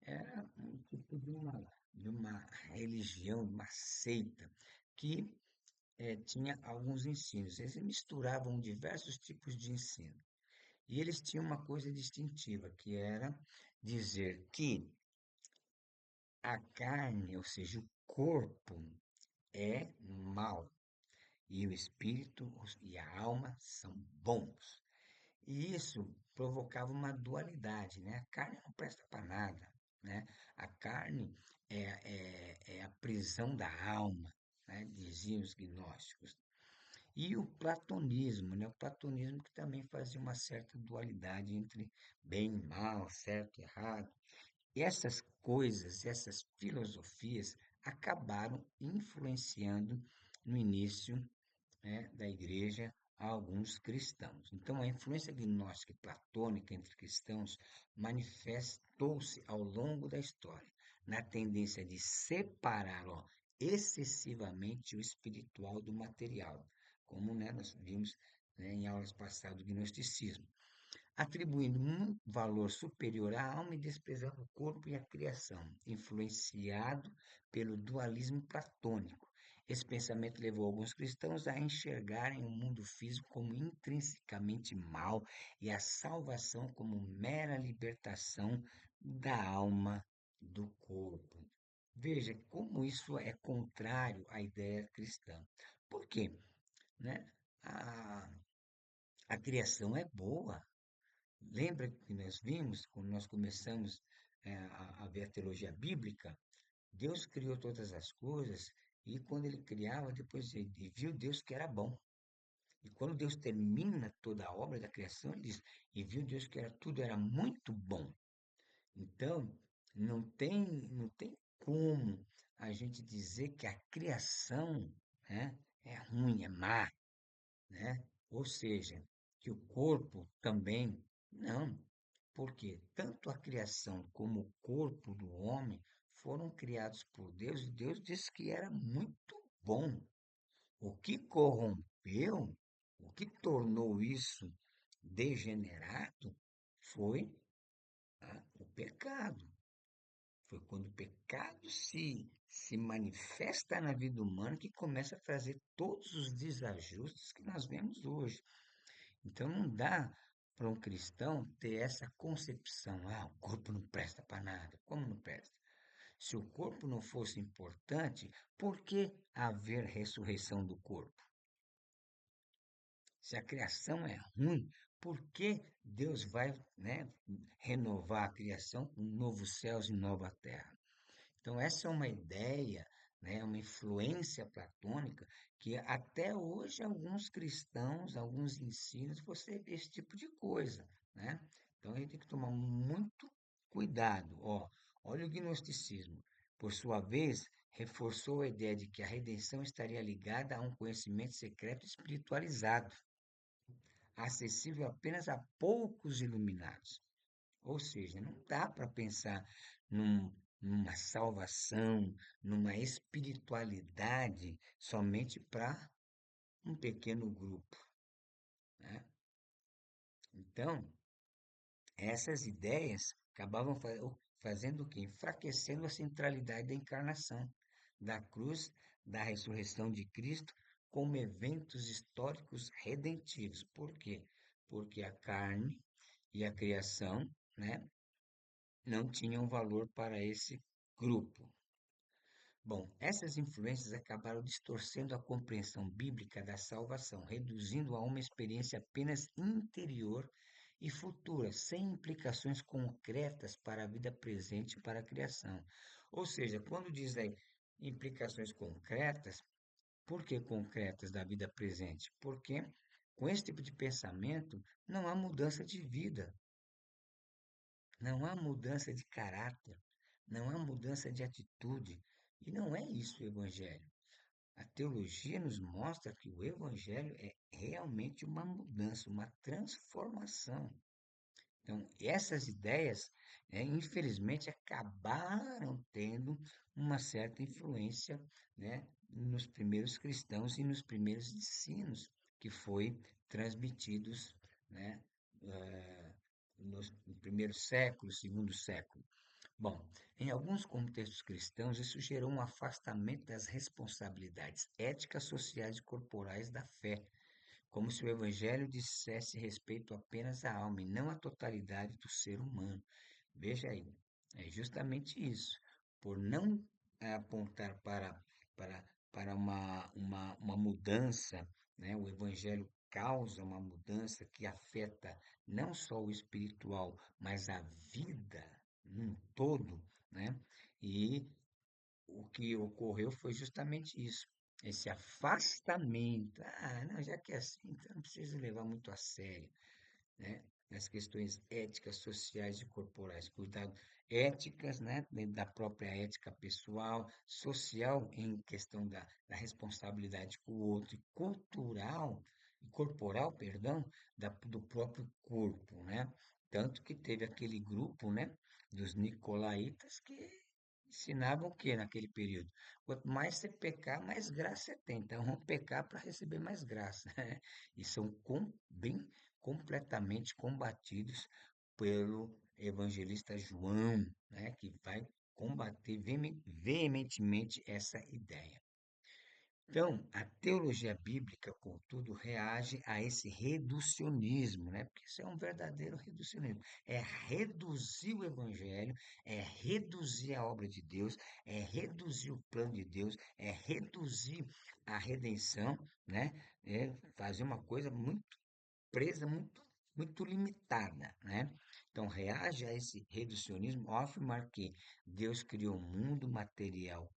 era um tipo de uma religião, de uma seita, que tinha alguns ensinos. Eles misturavam diversos tipos de ensino. E eles tinham uma coisa distintiva, que era dizer que a carne, ou seja, o corpo, é mal e o espírito e a alma são bons. E isso provocava uma dualidade, né? A carne não presta para nada, né? A carne é a prisão da alma, né? Diziam os gnósticos. E o platonismo, né? O platonismo que também fazia uma certa dualidade entre bem e mal, certo e errado. E essas coisas, essas filosofias acabaram influenciando no início, né, da igreja a alguns cristãos. Então, a influência gnóstica e platônica entre cristãos manifestou-se ao longo da história, na tendência de separar, ó, excessivamente o espiritual do material, como, né, nós vimos, né, em aulas passadas do gnosticismo, atribuindo um valor superior à alma e desprezando o corpo e a criação, influenciado pelo dualismo platônico. Esse pensamento levou alguns cristãos a enxergarem o mundo físico como intrinsecamente mal e a salvação como mera libertação da alma do corpo. Veja como isso é contrário à ideia cristã. Por quê? Né? A, a criação é boa. Lembra que nós vimos, quando nós começamos a ver a teologia bíblica, Deus criou todas as coisas e quando ele criava, depois ele viu Deus que era bom. E quando Deus termina toda a obra da criação, ele diz, e viu Deus que tudo era muito bom. Então, não tem como a gente dizer que a criação, né, é ruim, é má, né? Ou seja, que o corpo também não, porque tanto a criação como o corpo do homem foram criados por Deus e Deus disse que era muito bom. O que corrompeu, o que tornou isso degenerado foi o pecado. Foi quando o pecado se manifesta na vida humana que começa a trazer todos os desajustes que nós vemos hoje. Então não dá para um cristão ter essa concepção, o corpo não presta para nada. Como não presta? Se o corpo não fosse importante, por que haver ressurreição do corpo? Se a criação é ruim, por que Deus vai, né, renovar a criação com novos céus e nova terra? Então, essa é uma ideia, né, uma influência platônica que até hoje alguns cristãos, alguns ensinos, você vê esse tipo de coisa, né? Então, a gente tem que tomar muito cuidado. Ó, olha o gnosticismo. Por sua vez, reforçou a ideia de que a redenção estaria ligada a um conhecimento secreto espiritualizado, acessível apenas a poucos iluminados. Ou seja, não dá para pensar numa salvação, numa espiritualidade somente para um pequeno grupo, né? Então, essas ideias acabavam fazendo o quê? Enfraquecendo a centralidade da encarnação, da cruz, da ressurreição de Cristo, como eventos históricos redentivos. Por quê? Porque a carne e a criação, né, não tinham valor para esse grupo. Bom, essas influências acabaram distorcendo a compreensão bíblica da salvação, reduzindo a uma experiência apenas interior e futuras, sem implicações concretas para a vida presente e para a criação. Ou seja, quando diz aí implicações concretas, por que concretas da vida presente? Porque com esse tipo de pensamento não há mudança de vida, não há mudança de caráter, não há mudança de atitude. E não é isso o Evangelho. A teologia nos mostra que o Evangelho é realmente uma mudança, uma transformação. Então, essas ideias, infelizmente, acabaram tendo uma certa influência, né, nos primeiros cristãos e nos primeiros ensinos que foi transmitidos, né, eh, no primeiro século, segundo século. Bom, em alguns contextos cristãos, isso gerou um afastamento das responsabilidades éticas, sociais e corporais da fé, como se o evangelho dissesse respeito apenas à alma e não à totalidade do ser humano. Veja aí, é justamente isso. Por não apontar para, para uma mudança, né? O evangelho causa uma mudança que afeta não só o espiritual, mas a vida num todo, né? E o que ocorreu foi justamente isso, esse afastamento. Ah, não, já que é assim, então não precisa levar muito a sério, né? As questões éticas, sociais e corporais, cuidado éticas, né, dentro da própria ética pessoal, social em questão da responsabilidade com o outro, e cultural, e corporal, perdão, do próprio corpo, né? Tanto que teve aquele grupo, né, dos nicolaítas que ensinavam o que naquele período? Quanto mais você pecar, mais graça você tem. Então, vamos pecar para receber mais graça. E são bem completamente combatidos pelo evangelista João, né, que vai combater veementemente essa ideia. Então, a teologia bíblica, contudo, reage a esse reducionismo, né? Porque isso é um verdadeiro reducionismo. É reduzir o evangelho, é reduzir a obra de Deus, é reduzir o plano de Deus, é reduzir a redenção, né? É fazer uma coisa muito presa, muito limitada, né? Então, reage a esse reducionismo ao afirmar que Deus criou o mundo material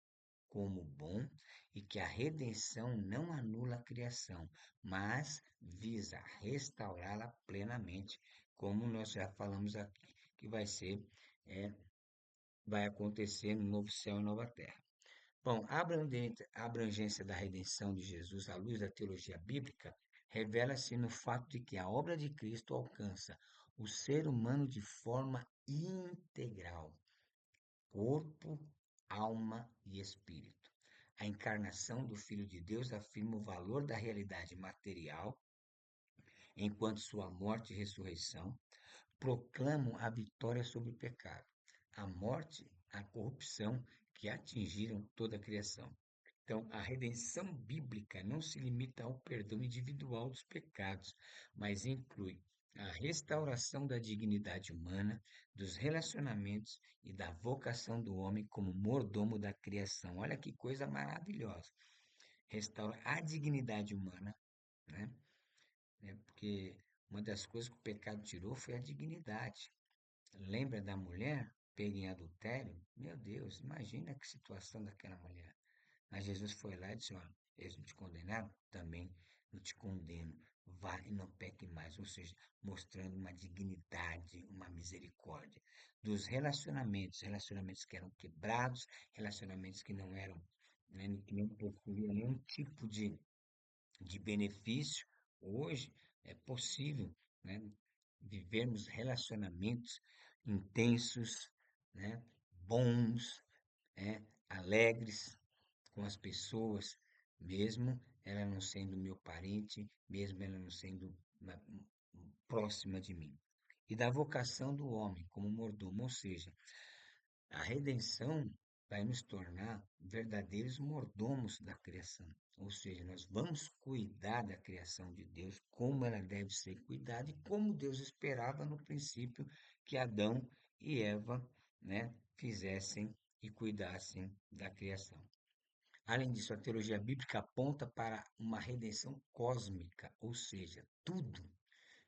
como bom e que a redenção não anula a criação, mas visa restaurá-la plenamente, como nós já falamos aqui, que é, vai acontecer no novo céu e nova terra. Bom, a abrangência da redenção de Jesus à luz da teologia bíblica revela-se no fato de que a obra de Cristo alcança o ser humano de forma integral, corpo, alma e espírito. A encarnação do Filho de Deus afirma o valor da realidade material, enquanto sua morte e ressurreição proclamam a vitória sobre o pecado, a morte, a corrupção que atingiram toda a criação. Então, a redenção bíblica não se limita ao perdão individual dos pecados, mas inclui a restauração da dignidade humana, dos relacionamentos e da vocação do homem como mordomo da criação. Olha que coisa maravilhosa. Restaura a dignidade humana, né? Porque uma das coisas que o pecado tirou foi a dignidade. Lembra da mulher pega em adultério? Meu Deus, imagina que situação daquela mulher. Mas Jesus foi lá e disse: Olha, eles não te condenaram? Também não te condeno. Vá e não peque mais. Ou seja, mostrando uma dignidade, uma misericórdia. Dos relacionamentos, relacionamentos que eram quebrados, relacionamentos que não eram, né, que não possuíam nenhum tipo de benefício. Hoje é possível, né, vivermos relacionamentos intensos, né, bons, alegres com as pessoas, mesmo ela não sendo meu parente, mesmo ela não sendo próxima de mim. E da vocação do homem como mordomo, ou seja, a redenção vai nos tornar verdadeiros mordomos da criação. Ou seja, nós vamos cuidar da criação de Deus como ela deve ser cuidada e como Deus esperava no princípio que Adão e Eva, né, fizessem e cuidassem da criação. Além disso, a teologia bíblica aponta para uma redenção cósmica, ou seja, tudo,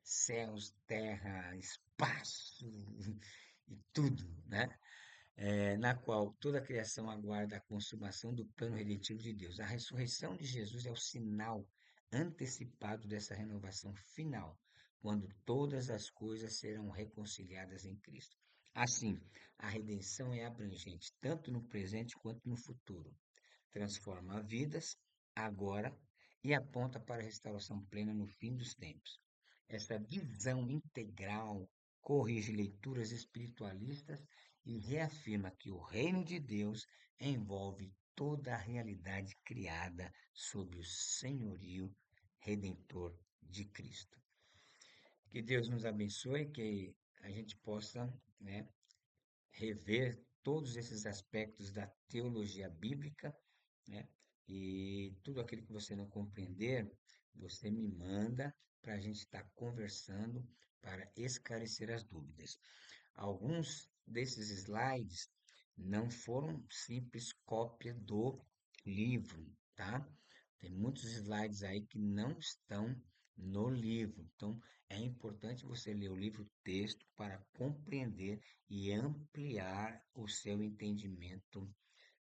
céus, terra, espaço e tudo, né? Na qual toda a criação aguarda a consumação do plano redentivo de Deus. A ressurreição de Jesus é o sinal antecipado dessa renovação final, quando todas as coisas serão reconciliadas em Cristo. Assim, a redenção é abrangente, tanto no presente quanto no futuro. Transforma vidas agora e aponta para a restauração plena no fim dos tempos. Essa visão integral corrige leituras espiritualistas e reafirma que o reino de Deus envolve toda a realidade criada sob o senhorio redentor de Cristo. Que Deus nos abençoe, que a gente possa, né, rever todos esses aspectos da teologia bíblica, né? E tudo aquilo que você não compreender, você me manda para a gente estar conversando para esclarecer as dúvidas. Alguns desses slides não foram simples cópia do livro, tá? Tem muitos slides aí que não estão no livro. Então, é importante você ler o livro texto para compreender e ampliar o seu entendimento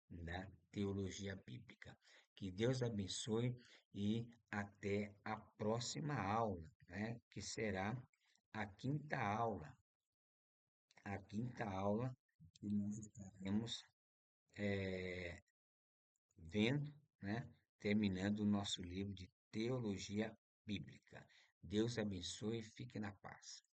da teologia bíblica. Que Deus abençoe e até a próxima aula, né? Que será a quinta aula. A quinta aula que nós estaremos vendo, né? Terminando o nosso livro de teologia bíblica. Deus abençoe e fique na paz.